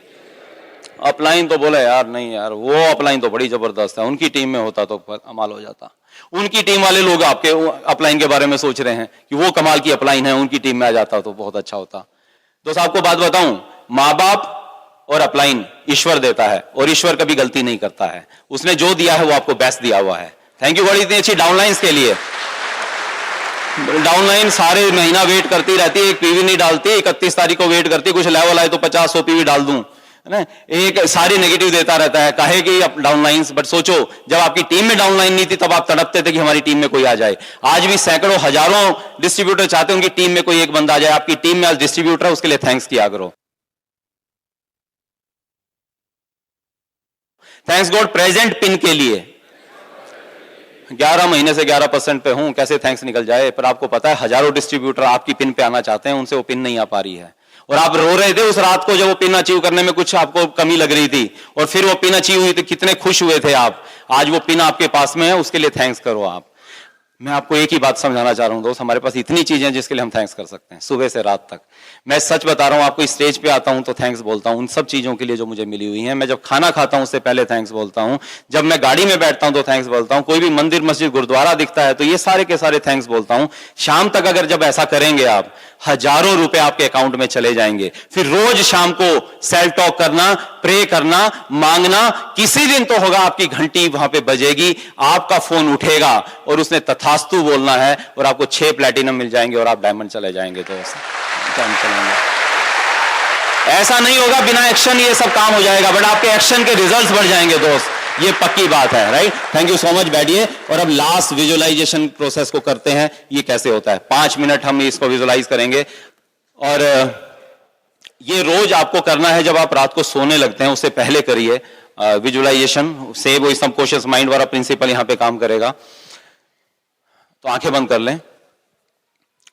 अपलाइन तो बोले यार नहीं यार, वो अपलाइन तो बड़ी जबरदस्त है, उनकी टीम में होता तो कमाल हो जाता। उनकी टीम वाले लोग आपके अपलाइन के बारे में सोच रहे हैं कि वो कमाल की अपलाइन है, उनकी टीम में आ जाता तो बहुत अच्छा होता। दोस्त, आपको बात बताऊं, माँ बाप और अपलाइन ईश्वर देता है, और ईश्वर कभी गलती नहीं करता है। उसने जो दिया है वो आपको बेस्ट दिया हुआ है। थैंक यू गॉड इतनी अच्छी डाउनलाइंस के लिए। डाउनलाइन सारे महीना वेट करती रहती है, एक पीवी नहीं डालती, 31 तारीख को वेट करती, कुछ लेवल आए तो 50-100 पीवी डाल दूं, है ना, एक सारी नेगेटिव देता रहता है, काहे कि डाउनलाइंस। बट सोचो, जब आपकी टीम में डाउनलाइन नहीं थी तब आप तड़पते थे कि हमारी टीम में कोई आ जाए। आज भी सैकड़ों हजारों डिस्ट्रीब्यूटर चाहते हैं उनकी टीम में कोई एक बंदा आ जाए। आपकी टीम में आज डिस्ट्रीब्यूटर है, उसके लिए थैंक्स किया करो। थैंक्स गॉड प्रेजेंट पिन के लिए 11 महीने से 11% पे हूं, कैसे थैंक्स निकल जाए। पर आपको पता है हजारों डिस्ट्रीब्यूटर आपकी पिन पे आना चाहते हैं, उनसे वो पिन नहीं आ पा रही है, और आप रो रहे थे उस रात को जब वो पिन अचीव करने में कुछ आपको कमी लग रही थी, और फिर वो पिन अचीव हुई तो कितने खुश हुए थे आप। आज वो पिन आपके पास में है, उसके लिए थैंक्स करो आप। मैं आपको एक ही बात समझाना चाह रहा हूं दोस्त, हमारे पास इतनी चीजें हैं जिसके लिए हम थैंक्स कर सकते हैं सुबह से रात तक। मैं सच बता रहा हूं आपको, इस स्टेज पे आता हूं तो थैंक्स बोलता हूं उन सब चीजों के लिए जो मुझे मिली हुई हैं। मैं जब खाना खाता हूं उससे पहले थैंक्स बोलता हूं, जब मैं गाड़ी में बैठता हूं तो थैंक्स बोलता हूं, कोई भी मंदिर मस्जिद गुरुद्वारा दिखता है तो ये सारे के सारे थैंक्स बोलता हूं। शाम तक अगर जब ऐसा करेंगे आप, हजारों रुपए आपके अकाउंट में चले जाएंगे। फिर रोज शाम को सेल्फ टॉक करना, प्रे करना, मांगना, किसी दिन तो होगा आपकी घंटी वहां पे बजेगी, आपका फोन उठेगा और उसने तथास्तु बोलना है, और आपको 6 प्लैटिनम मिल जाएंगे और आप डायमंड चले जाएंगे। तो ऐसा नहीं होगा बिना एक्शन ये सब काम हो जाएगा, बट आपके एक्शन के रिजल्ट्स बढ़ जाएंगे दोस्त, ये पक्की बात है। Right, thank you so much. बैठिए, और अब लास्ट विजुअलाइजेशन प्रोसेस को करते हैं। ये कैसे होता है, 5 मिनट हम इसको विजुअलाइज करेंगे, और ये रोज आपको करना है। जब आप रात को सोने लगते हैं उससे पहले करिए विजुअलाइजेशन से, वो सबकॉन्शियस माइंड वाला प्रिंसिपल यहां पे काम करेगा। तो आंखें बंद कर लें,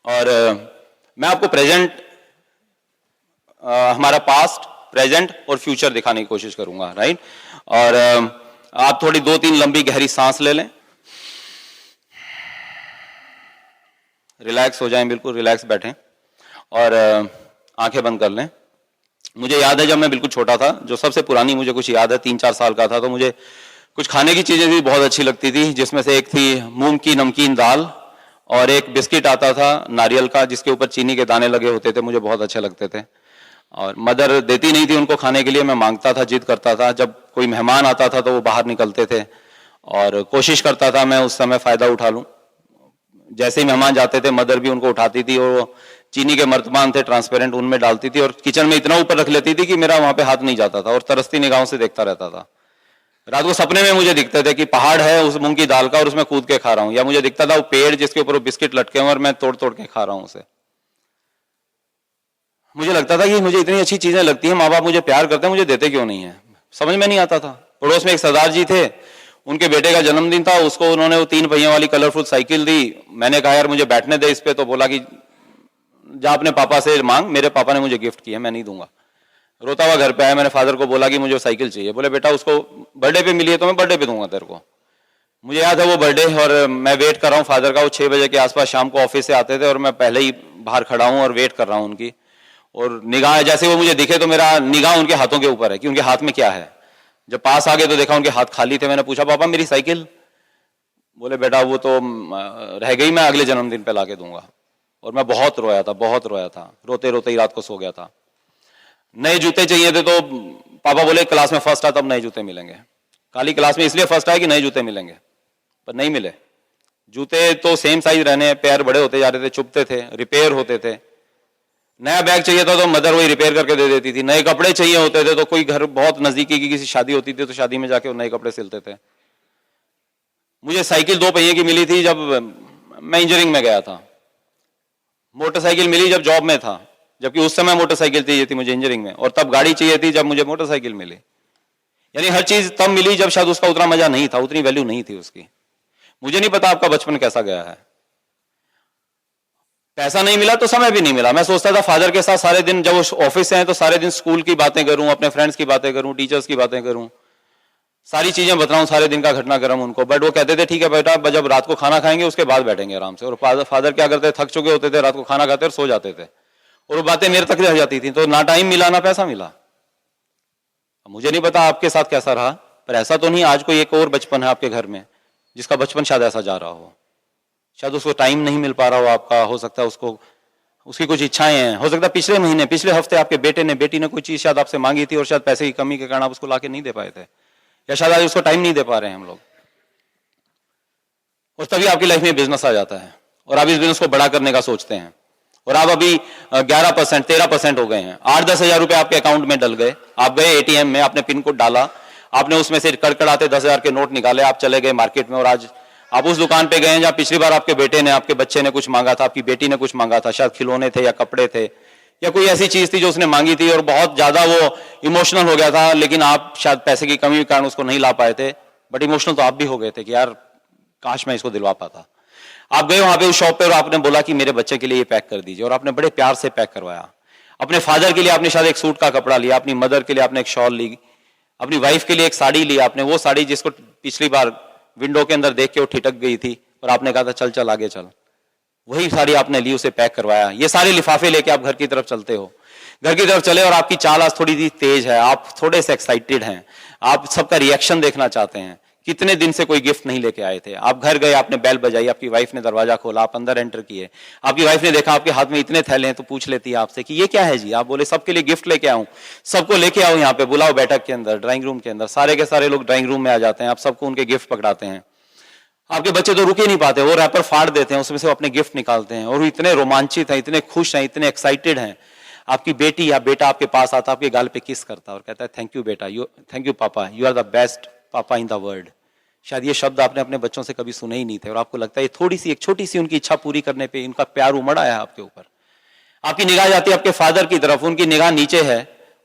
और मैं आपको प्रेजेंट, हमारा पास्ट, प्रेजेंट और फ्यूचर दिखाने की कोशिश करूंगा। राइट, और आप थोड़ी 2-3 लंबी गहरी सांस ले लें, रिलैक्स हो जाएं, बिल्कुल रिलैक्स बैठें, और आंखें बंद कर लें। मुझे याद है जब मैं बिल्कुल छोटा था, जो सबसे पुरानी मुझे कुछ याद है, 3-4 साल का था, तो मुझे कुछ खाने की चीजें भी बहुत अच्छी लगती थी, जिसमें से एक थी मूंग की नमकीन दाल, और एक बिस्किट आता था नारियल का जिसके ऊपर चीनी के दाने लगे होते थे, मुझे बहुत अच्छे लगते थे। और मदर देती नहीं थी उनको खाने के लिए, मैं मांगता था, जिद करता था। जब कोई मेहमान आता था तो वो बाहर निकलते थे, और कोशिश करता था मैं उस समय फायदा उठा लूं। जैसे ही मेहमान जाते थे मदर भी उनको उठाती थी, और वो चीनी के मर्तबान थे ट्रांसपेरेंट, उनमें डालती थी, और किचन में इतना ऊपर रख लेती थी कि मेरा वहां पे हाथ नहीं जाता था, और तरसती निगाहों से देखता रहता था। रात को सपने में मुझे दिखते थे कि पहाड़ है उस मूंग की दाल का और उसमें कूद के खा रहा हूं, या मुझे दिखता था वो पेड़ जिसके ऊपर वो बिस्किट लटके हुए और मैं तोड़ तोड़ के खा रहा हूं उसे। मुझे लगता था कि मुझे इतनी अच्छी चीजें लगती हैं, माँ बाप मुझे प्यार करते हैं, मुझे देते क्यों नहीं है, समझ में नहीं आता था। पड़ोस में एक सरदार जी थे, उनके बेटे का जन्मदिन था, उसको उन्होंने वो 3 पहियों वाली कलरफुल साइकिल दी। मैंने कहा यार मुझे बैठने दे इस पे, तो बोला कि जा अपने पापा से मांग, मेरे पापा ने मुझे गिफ्ट किया, मैं नहीं दूंगा। रोता हुआ घर पे आया, मैंने फादर को बोला कि मुझे साइकिल चाहिए। बोले बेटा उसको बर्थडे पे मिली है तो मैं बर्थडे पे दूंगा तेरे को। मुझे याद है वो बर्थडे, और मैं वेट कर रहा हूँ फादर का। वो 6 बजे के आसपास शाम को ऑफिस से आते थे, और मैं पहले ही बाहर खड़ा हूँ और वेट कर रहा हूँ उनकी। और निगाह जैसे वो मुझे दिखे तो मेरा निगाह उनके हाथों के ऊपर है कि उनके हाथ में क्या है। जब पास आ गए तो देखा उनके हाथ खाली थे। मैंने पूछा पापा मेरी साइकिल? बोले बेटा वो तो रह गई, मैं अगले जन्मदिन पे लाके दूंगा। और मैं बहुत रोया था, रोते रोते ही रात को सो गया था। नए जूते चाहिए थे तो पापा बोले क्लास में फर्स्ट आ तब नए जूते मिलेंगे। काली क्लास में इसलिए फर्स्ट आया कि नए जूते मिलेंगे, पर नहीं मिले। जूते तो सेम साइज रहने, पैर बड़े होते जा रहे थे, चुभते थे, रिपेयर होते थे। नया बैग चाहिए था तो मदर वही रिपेयर करके दे देती थी। नए कपड़े चाहिए होते थे तो कोई घर बहुत नजदीकी की किसी शादी होती थी तो शादी में जाके वो नए कपड़े सिलते थे। मुझे साइकिल 2 पहिए की मिली थी जब मैं इंजीनियरिंग में गया था। मोटरसाइकिल मिली जब जॉब में था, जबकि उस समय मोटरसाइकिल चाहिए थी मुझे इंजीनियरिंग में, और तब गाड़ी चाहिए थी जब मुझे मोटरसाइकिल मिली। यानी हर चीज तब मिली जब शायद उसका उतना मजा नहीं था, उतनी वैल्यू नहीं थी उसकी। मुझे नहीं पता आपका बचपन कैसा गया है। पैसा नहीं मिला तो समय भी नहीं मिला। मैं सोचता था फादर के साथ सारे दिन, जब ऑफिस से आए तो सारे दिन स्कूल की बातें करूं, अपने फ्रेंड्स की बातें करूं, टीचर्स की बातें करूं, सारी चीजें बताऊं, सारे दिन का घटनाक्रम उनको। बट वो कहते थे ठीक है बेटा, जब रात को खाना खाएंगे उसके बाद बैठेंगे आराम से। और फादर क्या करते, थक चुके होते थे, रात को खाना खाते और सो जाते थे, और वो बातें मेरे तक रह जाती थी। तो ना टाइम मिला ना पैसा मिला। मुझे नहीं पता आपके साथ कैसा रहा, पर ऐसा तो नहीं आज कोई एक और बचपन है आपके घर में जिसका बचपन शायद ऐसा जा रहा हो। शायद उसको टाइम नहीं मिल पा रहा हो आपका, हो सकता है उसको उसकी कुछ इच्छाएं हैं, हो सकता है पिछले महीने पिछले हफ्ते आपके बेटे ने बेटी ने कोई चीज शायद आपसे मांगी थी और शायद पैसे की कमी के कारण आप उसको लाके नहीं दे पाए थे, या शायद आज उसको टाइम नहीं दे पा रहे हैं हम लोग। और तभी आपकी लाइफ में बिजनेस आ जाता है और आप इस बिजनेस को बड़ा करने का सोचते हैं, और आप अभी 11% 13% हो गए हैं। 8-10 हजार रुपए आपके अकाउंट में डल गए। आप गए एटीएम में, आपने पिन कोड डाला, आपने उसमें से कड़कड़ाते 10,000 के नोट निकाले, आप चले गए मार्केट में, और आज आप उस दुकान पे गए हैं जहां पिछली बार आपके बेटे ने, आपके बच्चे ने कुछ मांगा था, आपकी बेटी ने कुछ मांगा था, शायद खिलौने थे या कपड़े थे या कोई ऐसी चीज थी जो उसने मांगी थी, और बहुत ज्यादा वो इमोशनल हो गया था, लेकिन आप शायद पैसे की कमी के कारण उसको नहीं ला पाए थे। बट इमोशनल तो आप भी हो गए थे कि यार काश मैं इसको दिलवा पाता। आप गए वहां पे उस शॉप पे और आपने बोला कि मेरे बच्चे के लिए ये पैक कर दीजिए, और आपने बड़े प्यार से पैक करवाया। अपने फादर के लिए आपने शायद एक सूट का कपड़ा लिया, अपनी मदर के लिए आपने एक शॉल ली, अपनी वाइफ के लिए एक साड़ी ली आपने, वो साड़ी जिसको पिछली बार विंडो के अंदर देख के वो ठिठक गई थी और आपने कहा था चल चल आगे चल, वही साड़ी आपने ली, उसे पैक करवाया। ये सारे लिफाफे लेके आप घर की तरफ चलते हो, घर की तरफ चले, और आपकी चाल आज थोड़ी सी तेज है, आप थोड़े से एक्साइटेड हैं, आप सबका रिएक्शन देखना चाहते हैं। कितने दिन से कोई गिफ्ट नहीं लेके आए थे, आप घर गए, आपने बेल बजाई, आपकी वाइफ ने दरवाजा खोला, आप अंदर एंटर किए, आपकी वाइफ ने देखा आपके हाथ में इतने थैले हैं तो पूछ लेती है आपसे कि ये क्या है जी। आप बोले सबके लिए गिफ्ट लेके आऊं, सबको लेके आओ यहाँ पे, बुलाओ बैठक के अंदर, ड्राइंग रूम के अंदर। सारे के सारे लोग ड्राइंग रूम में आ जाते हैं, आप सबको उनके गिफ्ट पकड़ाते हैं। आपके बच्चे तो रुके नहीं पाते, वो रैपर फाड़ देते हैं, उसमें से वो अपने गिफ्ट निकालते हैं, और वो इतने रोमांचित हैं, इतने खुश हैं, इतने एक्साइटेड हैं। आपकी बेटी या बेटा आपके पास आता, आपके गाल पे किस करता और कहता है थैंक यू बेटा, थैंक यू पापा, यू आर द बेस्ट पापा इन द वर्ल्ड। शायद ये शब्द आपने अपने बच्चों से कभी सुने ही नहीं थे, और आपको लगता है ये थोड़ी सी एक छोटी सी उनकी इच्छा पूरी करने पे इनका प्यार उमड़ आया आपके ऊपर। आपकी निगाह जाती है आपके फादर की तरफ, उनकी निगाह नीचे है,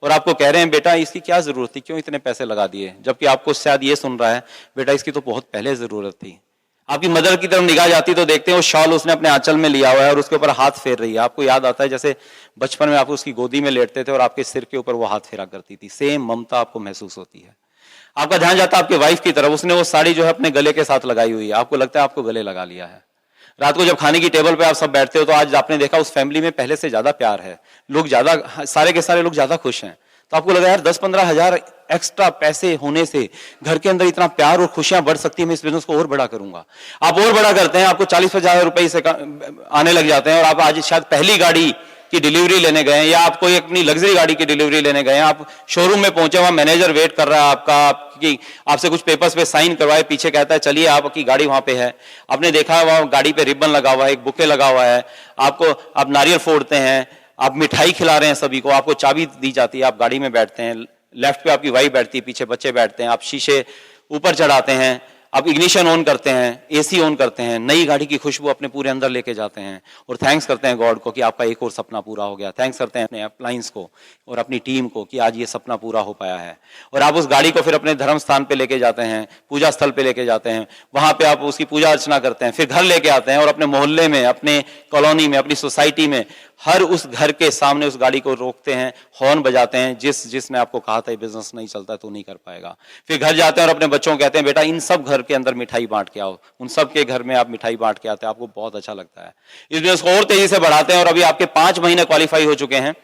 और आपको कह रहे हैं बेटा इसकी क्या जरूरत थी, क्यों इतने पैसे लगा दिए, जबकि आपको शायद ये सुन रहा है बेटा इसकी तो बहुत पहले जरूरत थी। आपकी मदर की तरफ निगाह जाती तो देखते हैं वो शॉल उसने अपने आंचल में लिया हुआ है और उसके ऊपर हाथ फेर रही है। आपको याद आता है जैसे बचपन में आप उसकी गोदी में लेटते थे और आपके सिर के ऊपर वो हाथ फेरा करती थी, सेम ममता आपको महसूस होती है। आपका ध्यान जाता है आपके वाइफ की तरफ, उसने वो साड़ी जो है अपने गले के साथ लगाई हुई है, आपको लगता है आपको गले लगा लिया है। रात को जब खाने की टेबल पे आप सब बैठते हो तो आज आपने देखा उस फैमिली में पहले से ज्यादा प्यार है, लोग ज्यादा, सारे के सारे लोग ज्यादा खुश हैं। तो आपको लगा यार 10-15 हजार एक्स्ट्रा पैसे होने से घर के अंदर इतना प्यार और खुशियां बढ़ सकती है, मैं इस बिजनेस को और बड़ा करूंगा। आप और बड़ा करते हैं, आपको 40-50 हजार रुपए से आने लग जाते हैं, और आप आज शायद पहली गाड़ी की डिलीवरी लेने गए हैं, या आप कोई अपनी लग्जरी गाड़ी की डिलीवरी लेने गए हैं, आप शोरूम में पहुंचे, वहां मैनेजर वेट कर रहा है आपसे कुछ पेपर्स पे साइन करवाए, पीछे कहता है चलिए आपकी गाड़ी वहां पे है। आपने देखा वहां गाड़ी पे रिबन लगा हुआ है, एक बुके लगा हुआ है, आप नारियल फोड़ते हैं, आप मिठाई खिला रहे हैं सभी को, आपको चाबी दी जाती है, आप गाड़ी में बैठते हैं, लेफ्ट पे आपकी वाइफ बैठती है, पीछे बच्चे बैठते हैं, आप शीशे ऊपर चढ़ाते हैं, आप इग्निशन ऑन करते हैं, एसी ऑन करते हैं, नई गाड़ी की खुशबू अपने पूरे अंदर लेके जाते हैं, और थैंक्स करते हैं गॉड को कि आपका एक और सपना पूरा हो गया। थैंक्स करते हैं अपने अप्लायंस को और अपनी टीम को कि आज ये सपना पूरा हो पाया है। और आप उस गाड़ी को फिर अपने धर्म स्थान पे लेके जाते हैं, पूजा स्थल पे लेके जाते हैं, वहां पे आप उसकी पूजा अर्चना करते हैं, फिर घर लेके आते हैं, और अपने मोहल्ले में, अपने कॉलोनी में, अपनी सोसाइटी में हर उस घर के सामने उस गाड़ी को रोकते हैं, हॉर्न बजाते हैं, जिसने आपको कहा था ये बिजनेस नहीं चलता तो नहीं कर पाएगा। फिर घर जाते हैं और अपने बच्चों को कहते हैं बेटा इन सब घर के अंदर मिठाई बांट के आओ, उन सब के घर में आप मिठाई बांट के आते हैं, आपको बहुत अच्छा लगता है। इस बिजनेस को और तेजी से बढ़ाते हैं, और अभी आपके 5 महीने क्वालिफाई हो चुके हैं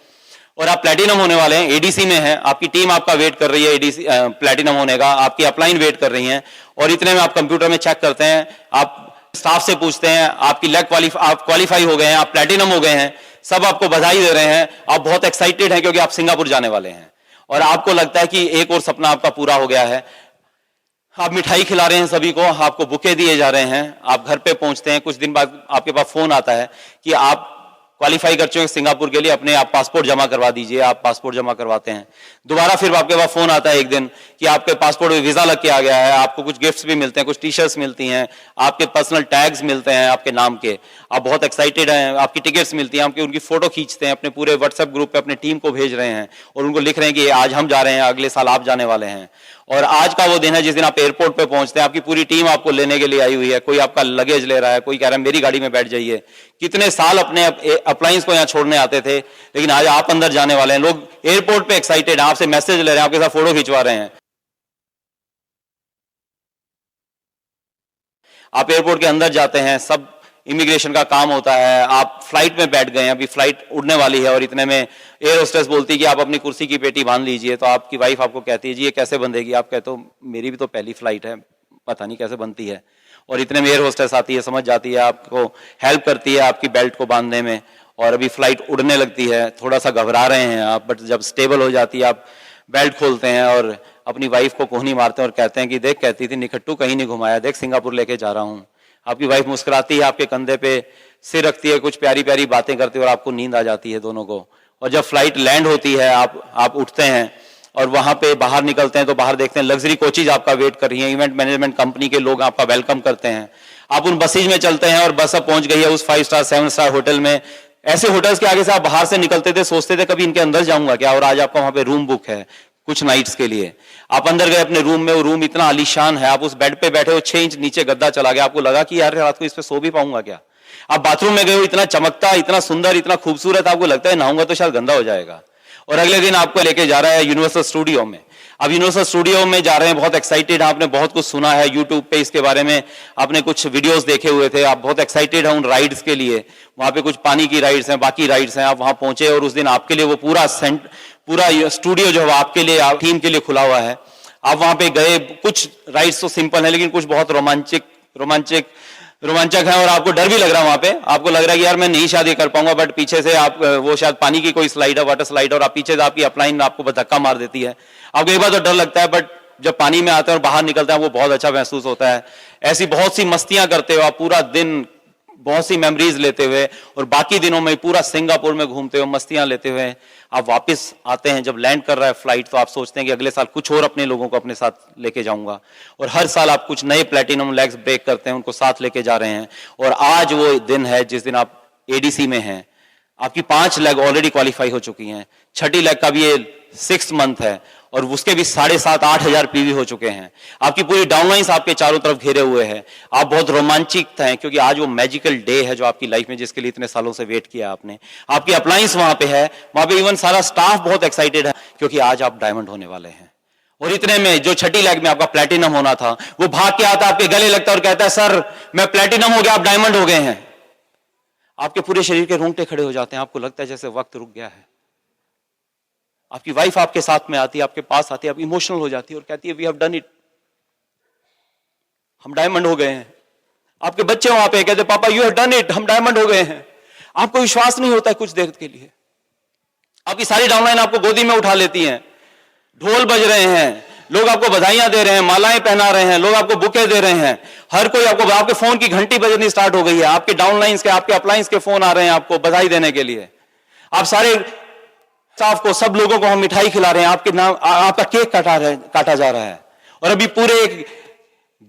और आप प्लेटिनम होने वाले हैं, एडीसी में हैं, आपकी टीम आपका वेट कर रही है एडीसी प्लेटिनम होने का, आपकी अपलाइन वेट कर रही हैं, और इतने में आप कंप्यूटर में चेक करते हैं, आप स्टाफ से पूछते हैं, आपकी आप क्वालिफाई हो गए हैं, आप प्लेटिनम हो गए हैं, सब आपको बधाई दे रहे हैं, आप बहुत एक्साइटेड हैं क्योंकि आप सिंगापुर जाने वाले हैं और आपको लगता है कि एक और सपना आपका पूरा हो गया है। आप मिठाई खिला रहे हैं सभी को, आपको बुके दिए जा रहे हैं, आप घर पे पहुंचते हैं, कुछ दिन बाद आपके पास फोन आता है कि आप क्वालिफाई कर चुके हैं सिंगापुर के लिए, अपने आप पासपोर्ट जमा करवा दीजिए। आप पासपोर्ट जमा करवाते हैं, दोबारा फिर आपके पास फोन आता है एक दिन कि आपके पासपोर्ट में वीजा लग के आ गया है, आपको कुछ गिफ्ट्स भी मिलते हैं, कुछ टी शर्ट्स मिलती हैं, आपके पर्सनल टैग्स मिलते हैं आपके नाम के, आप बहुत एक्साइटेड हैं, आपकी टिकट्स मिलती हैं, आपकी उनकी फोटो खींचते हैं, अपने पूरे व्हाट्सएप ग्रुप पे अपने टीम को भेज रहे हैं और उनको लिख रहे हैं कि आज हम जा रहे हैं, अगले साल आप जाने वाले हैं। और आज का वो दिन है जिस दिन आप एयरपोर्ट पे पहुंचते हैं, आपकी पूरी टीम आपको लेने के लिए आई हुई है, कोई आपका लगेज ले रहा है, कोई कह रहा है मेरी गाड़ी में बैठ जाइए। कितने साल अपने अप्लायंस को यहाँ छोड़ने आते थे, लेकिन आज आप अंदर जाने वाले हैं। लोग एयरपोर्ट पे एक्साइटेड हैं, आपसे मैसेज ले रहे हैं, आपके साथ फोटो खिंचवा रहे हैं। आप एयरपोर्ट के अंदर जाते हैं, सब इमिग्रेशन का काम होता है, आप फ्लाइट में बैठ गए हैं, अभी फ्लाइट उड़ने वाली है और इतने में एयर होस्टेस बोलती है कि आप अपनी कुर्सी की पेटी बांध लीजिए। तो आपकी वाइफ आपको कहती है जी ये कैसे बंधेगी? आप कहते हो मेरी भी तो पहली फ्लाइट है, पता नहीं कैसे बनती है। और इतने में एयर होस्टेस आती है, समझ जाती है, आपको हेल्प करती है आपकी बेल्ट को बांधने में और अभी फ्लाइट उड़ने लगती है। थोड़ा सा घबरा रहे हैं आप, बट जब स्टेबल हो जाती है आप बेल्ट खोलते हैं और अपनी वाइफ को कोहनी मारते हैं और कहते हैं कि देख, कहती थी निखट्टू कहीं नहीं घुमाया, देख सिंगापुर लेके जा रहा हूं। आपकी वाइफ मुस्कुराती है, आपके कंधे पे सिर रखती है, कुछ प्यारी प्यारी बातें करती है और आपको नींद आ जाती है दोनों को। और जब फ्लाइट लैंड होती है, आप उठते हैं और वहां पे बाहर निकलते हैं तो बाहर देखते हैं लग्जरी कोचेज आपका वेट कर रही हैं, इवेंट मैनेजमेंट कंपनी के लोग आपका वेलकम करते हैं। आप उन बसेज में चलते हैं और बस अब पहुंच गई है उस 5 स्टार 7 स्टार होटल में। ऐसे होटल्स के आगे से आप बाहर से निकलते थे, सोचते थे कभी इनके अंदर जाऊंगा क्या, और आज आपका वहां पे रूम बुक है कुछ नाइट्स के लिए। आप अंदर गए अपने रूम में, वो रूम इतना आलीशान है, आप उस बेड पे बैठे हो, 6 इंच नीचे गद्दा चला गया, आपको लगा कि यार रात को इस पे सो भी पाऊंगा क्या। आप बाथरूम में गए हो, इतना चमकता, इतना सुंदर, इतना खूबसूरत, आपको लगता है नहाऊंगा तो शायद गंदा हो जाएगा। और अगले दिन आपको लेके जा रहा है यूनिवर्सल स्टूडियो में। अब यूनिवर्सल स्टूडियो में जा रहे हैं, बहुत एक्साइटेड, आपने बहुत कुछ सुना है यूट्यूब पे इसके बारे में, आपने कुछ वीडियोस देखे हुए थे, आप बहुत एक्साइटेड हैं उन राइड्स के लिए। वहां पे कुछ पानी की राइड्स हैं, बाकी राइड्स हैं। आप वहां पहुंचे और उस दिन आपके लिए वो पूरा स्टूडियो जो है आपके लिए, आप टीम के लिए खुला हुआ है। आप वहां पे गए, कुछ राइड्स तो सिंपल है लेकिन कुछ बहुत रोमांचक है और आपको डर भी लग रहा है। वहां पे आपको लग रहा है कि यार मैं नहीं शायद ये कर पाऊंगा, बट पीछे से आप वो शायद पानी की कोई स्लाइड है, वाटर स्लाइड, और आप पीछे से आपकी अपलाइन आपको धक्का मार देती है। आपको एक बार तो डर लगता है, बट जब पानी में आते हैं और बाहर निकलते हैं वो बहुत अच्छा महसूस होता है। ऐसी बहुत सी मस्तियां करते हो आप पूरा दिन, बहुत सी मेमोरीज लेते हुए, और बाकी दिनों में पूरा सिंगापुर में घूमते हुए मस्तियां लेते हुए आप वापस आते हैं। जब लैंड कर रहा है फ्लाइट तो आप सोचते हैं कि अगले साल कुछ और अपने लोगों को अपने साथ लेके जाऊंगा, और हर साल आप कुछ नए प्लेटिनम लेग्स ब्रेक करते हैं, उनको साथ लेके जा रहे हैं। और आज वो दिन है जिस दिन आप एडीसी में हैं, आपकी 5 लेग ऑलरेडी क्वालिफाई हो चुकी हैं, 6ठी लेग का भी ये 6th मंथ है और उसके भी 7,500-8 हजार पीवी हो चुके हैं। आपकी पूरी डाउनलाइंस आपके चारों तरफ घेरे हुए हैं। आप बहुत रोमांचित हैं क्योंकि आज वो मैजिकल डे है जो आपकी लाइफ में, जिसके लिए इतने सालों से वेट किया आपने। आपकी अप्लायंस वहां पे है, वहां पे इवन सारा स्टाफ बहुत एक्साइटेड है क्योंकि आज आप डायमंड होने वाले हैं। और इतने में जो 6ठी लेग में आपका प्लेटिनम होना था, वो भाग के आता, आपके गले लगता और कहता है सर मैं प्लेटिनम हो गया, आप डायमंड हो गए हैं। आपके पूरे शरीर के रोंगटे खड़े हो जाते हैं, आपको लगता है जैसे वक्त रुक गया है। आपकी वाइफ आपके साथ में आती है, आपके पास आती है, आप इमोशनल हो जाती है और कहती है वी हैव डन इट, हम डायमंड हो गए हैं। आपके बच्चे वहां पे कहते पापा यू हैव डन इट, हम डायमंड हो गए हैं। आपको विश्वास नहीं होता है कुछ देर के लिए। आपकी सारी डाउनलाइन आपको गोदी में उठा लेती हैं, ढोल बज रहे हैं, लोग आपको बधाइयां दे रहे हैं, मालाएं पहना रहे हैं, लोग आपको बुके दे रहे हैं, हर कोई आपको, आपके फोन की घंटी बजनी स्टार्ट हो गई है, आपके डाउनलाइंस के, आपके अपलायंस के फोन आ रहे हैं आपको बधाई देने के लिए। आप सारे स्टाफ को, सब लोगों को हम मिठाई खिला रहे हैं, आपके नाम, आपका केक काटा जा रहा है। और अभी पूरे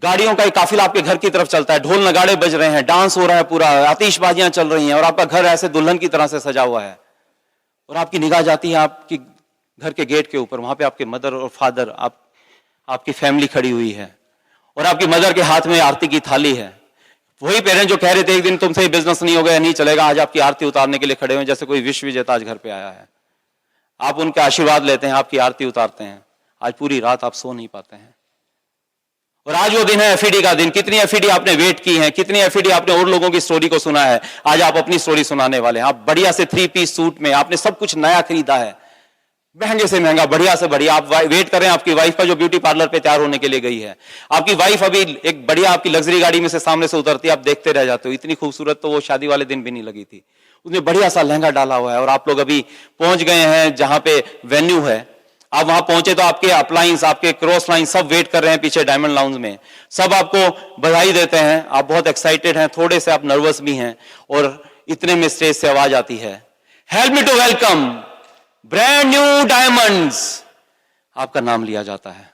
गाड़ियों का एक काफिला आपके घर की तरफ चलता है, ढोल नगाड़े बज रहे हैं, डांस हो रहा है, पूरा आतिशबाजियां चल रही हैं और आपका घर ऐसे दुल्हन की तरह से सजा हुआ है। और आपकी निगाह जाती है आपकी घर के गेट के ऊपर, वहां पे आपके मदर और फादर, आपकी फैमिली खड़ी हुई है और आपकी मदर के हाथ में आरती की थाली है। वही पेरेंट जो कह रहे थे एक दिन तुमसे बिजनेस नहीं होगा, नहीं चलेगा, आज आपकी आरती उतारने के लिए खड़े हुए जैसे कोई विश्व विजेता आज घर पे आया है। आप उनके आशीर्वाद लेते हैं, आपकी आरती उतारते हैं। आज पूरी रात आप सो नहीं पाते हैं। और आज वो दिन है एफईडी का दिन। कितनी एफईडी आपने वेट की है, कितनी एफईडी आपने और लोगों की स्टोरी को सुना है। आज आप अपनी स्टोरी सुनाने वाले हैं। आप बढ़िया से 3 पीस सूट में, आपने सब कुछ नया खरीदा है, महंगे से महंगा, बढ़िया से बढ़िया। आप वेट कर रहे हैं आपकी वाइफ का जो ब्यूटी पार्लर पे तैयार होने के लिए गई है। आपकी वाइफ अभी एक बढ़िया आपकी लग्जरी गाड़ी में से सामने से उतरती है, आप देखते रह जाते हो। इतनी खूबसूरत तो वो शादी वाले दिन भी नहीं लगी थी। उसने बढ़िया सा लहंगा डाला हुआ है और आप लोग अभी पहुंच गए हैं जहां पे वेन्यू है। आप वहां पहुंचे तो आपके अपलाइंस, आपके क्रॉस लाइन सब वेट कर रहे हैं पीछे डायमंड लाउंज में। सब आपको बधाई देते हैं, आप बहुत एक्साइटेड हैं, थोड़े से आप नर्वस भी हैं। और इतने में स्टेज से आवाज आती है, help me to welcome brand new diamonds. आपका नाम लिया जाता है।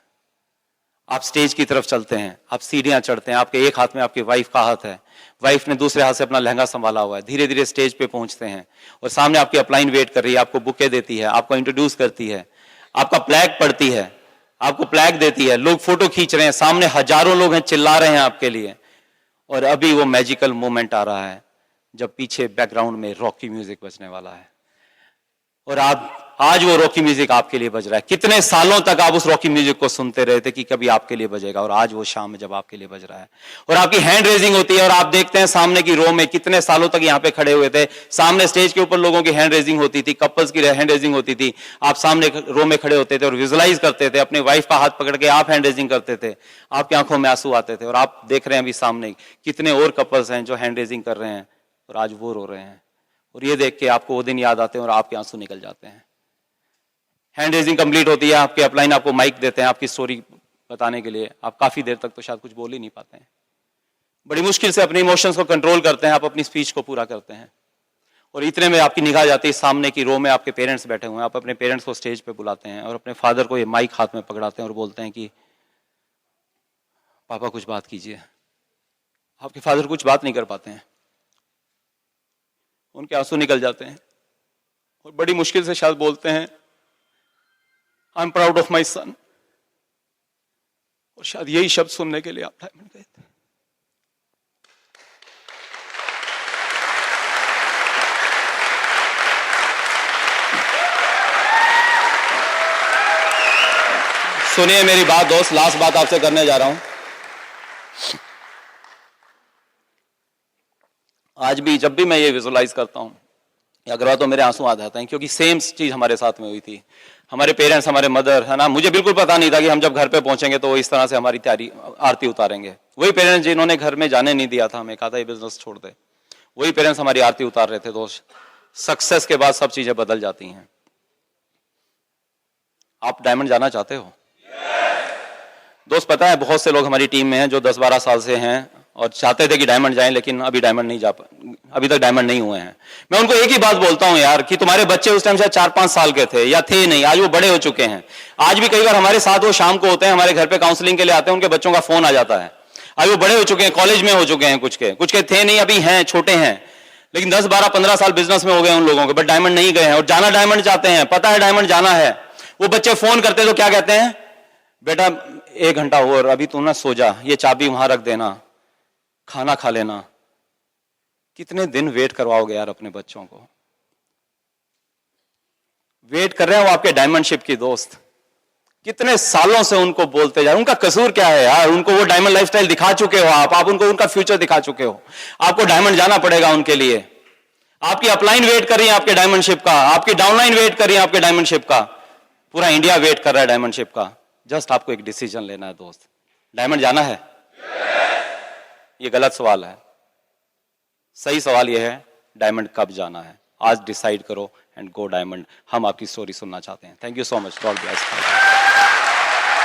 आप स्टेज की तरफ चलते हैं, आप सीढ़ियां चढ़ते हैं। आपके एक हाथ में आपकी वाइफ का हाथ है, वाइफ ने दूसरे हाथ से अपना लहंगा संभाला हुआ है। धीरे धीरे स्टेज पे पहुंचते हैं और सामने आपकी अपलाइन वेट कर रही है, आपको बुके देती है, आपको इंट्रोड्यूस करती है, आपका प्लैग पढ़ती है, आपको प्लैग देती है। लोग फोटो खींच रहे हैं, सामने हजारों लोग हैं, चिल्ला रहे हैं आपके लिए। और अभी वो मैजिकल मोमेंट आ रहा है जब पीछे बैकग्राउंड में रॉकी म्यूजिक बजने वाला है। और आप आज वो रॉकी म्यूजिक आपके लिए बज रहा है। कितने सालों तक आप उस रॉकी म्यूजिक को सुनते रहे थे कि कभी आपके लिए बजेगा, और आज वो शाम में जब आपके लिए बज रहा है और आपकी हैंड रेजिंग होती है और आप देखते हैं सामने की रो में कितने सालों तक यहाँ पे खड़े हुए थे, सामने स्टेज के ऊपर लोगों की हैंड रेजिंग होती थी, कपल्स की हैंड रेजिंग होती थी। आप सामने रो में खड़े होते थे और विजुअलाइज करते थे, अपने वाइफ का हाथ पकड़ के आप हैंड रेजिंग करते थे, आपकी आंखों में आंसू आते थे। और आप देख रहे हैं अभी सामने कितने और कपल्स हैं जो हैंड रेजिंग कर रहे हैं और आज वो रो रहे हैं। और ये देख के आपको वो दिन याद आते हैं और आपके आंसू निकल जाते हैं। हैंड रेजिंग कंप्लीट होती है, आपके अपलाइन आपको माइक देते हैं आपकी स्टोरी बताने के लिए। आप काफी देर तक तो शायद कुछ बोल ही नहीं पाते हैं, बड़ी मुश्किल से अपने इमोशंस को कंट्रोल करते हैं, आप अपनी स्पीच को पूरा करते हैं। और इतने में आपकी निगाह जाती है सामने की रो में आपके पेरेंट्स बैठे हुए हैं। आप अपने पेरेंट्स को स्टेज पे बुलाते हैं और अपने फादर को ये माइक हाथ में पकड़ाते हैं और बोलते हैं कि पापा कुछ बात कीजिए। आपके फादर कुछ बात नहीं कर पाते हैं, उनके आंसू निकल जाते हैं और बड़ी मुश्किल से शायद बोलते हैं, I am proud of my son. और शायद यही शब्द सुनने के लिए आप डायमंड गए थे। सुनिए मेरी बात दोस्त, लास्ट बात आपसे करने जा रहा हूं। आज भी जब भी मैं ये विजुअलाइज करता हूं या अगर तो मेरे आंसू आ जाते हैं, क्योंकि सेम चीज हमारे साथ में हुई थी। हमारे पेरेंट्स, हमारे मदर है ना, मुझे बिल्कुल पता नहीं था कि हम जब घर पे पहुंचेंगे तो वो इस तरह से हमारी तैयारी आरती उतारेंगे। वही पेरेंट्स जिन्होंने घर में जाने नहीं दिया था, हमें कहा था ये बिजनेस छोड़ दे, वही पेरेंट्स हमारी आरती उतार रहे थे। दोस्त, सक्सेस के बाद सब चीजें बदल जाती हैं। आप डायमंड जाना चाहते हो? दोस्त, पता है बहुत से लोग हमारी टीम में हैं जो 10-12 साल से हैं और चाहते थे कि डायमंड जाएं, लेकिन अभी डायमंड नहीं जा, अभी तक डायमंड नहीं हुए हैं। मैं उनको एक ही बात बोलता हूं यार, कि तुम्हारे बच्चे उस टाइम शायद 4-5 साल के थे या थे नहीं, आज वो बड़े हो चुके हैं। आज भी कई बार हमारे साथ वो शाम को होते हैं, हमारे घर पे काउंसलिंग के लिए आते हैं, उनके बच्चों का फोन आ जाता है। आज वो बड़े हो चुके हैं, कॉलेज में हो चुके हैं, कुछ के थे नहीं, अभी हैं, छोटे हैं, लेकिन 10-12-15 साल बिजनेस में हो गए उन लोगों के, बट डायमंड नहीं गए हैं और जाना डायमंड चाहते हैं। पता है डायमंड जाना है। वो बच्चे फोन करते तो क्या कहते हैं, बेटा 1 घंटा और, अभी तू ना सो जा, ये चाबी वहां रख देना, खाना खा लेना। कितने दिन वेट करवाओगे यार अपने बच्चों को? वेट कर रहे हैं वो आपके डायमंडशिप की। दोस्त, कितने सालों से उनको बोलते जा रहे, उनका कसूर क्या है यार? उनको वो डायमंड लाइफस्टाइल दिखा चुके हो आप उनको उनका फ्यूचर दिखा चुके हो। आपको डायमंड जाना पड़ेगा उनके लिए। आपकी अपलाइन वेट कर रही है आपके डायमंडशिप का, आपकी डाउनलाइन वेट कर रही है आपके डायमंडशिप का, पूरा इंडिया वेट कर रहा है डायमंडशिप का। जस्ट आपको एक डिसीजन लेना है दोस्त, डायमंड जाना है? ये गलत सवाल है, सही सवाल यह है डायमंड कब जाना है। आज डिसाइड करो एंड गो डायमंड। हम आपकी स्टोरी सुनना चाहते हैं। Thank you so much, God bless.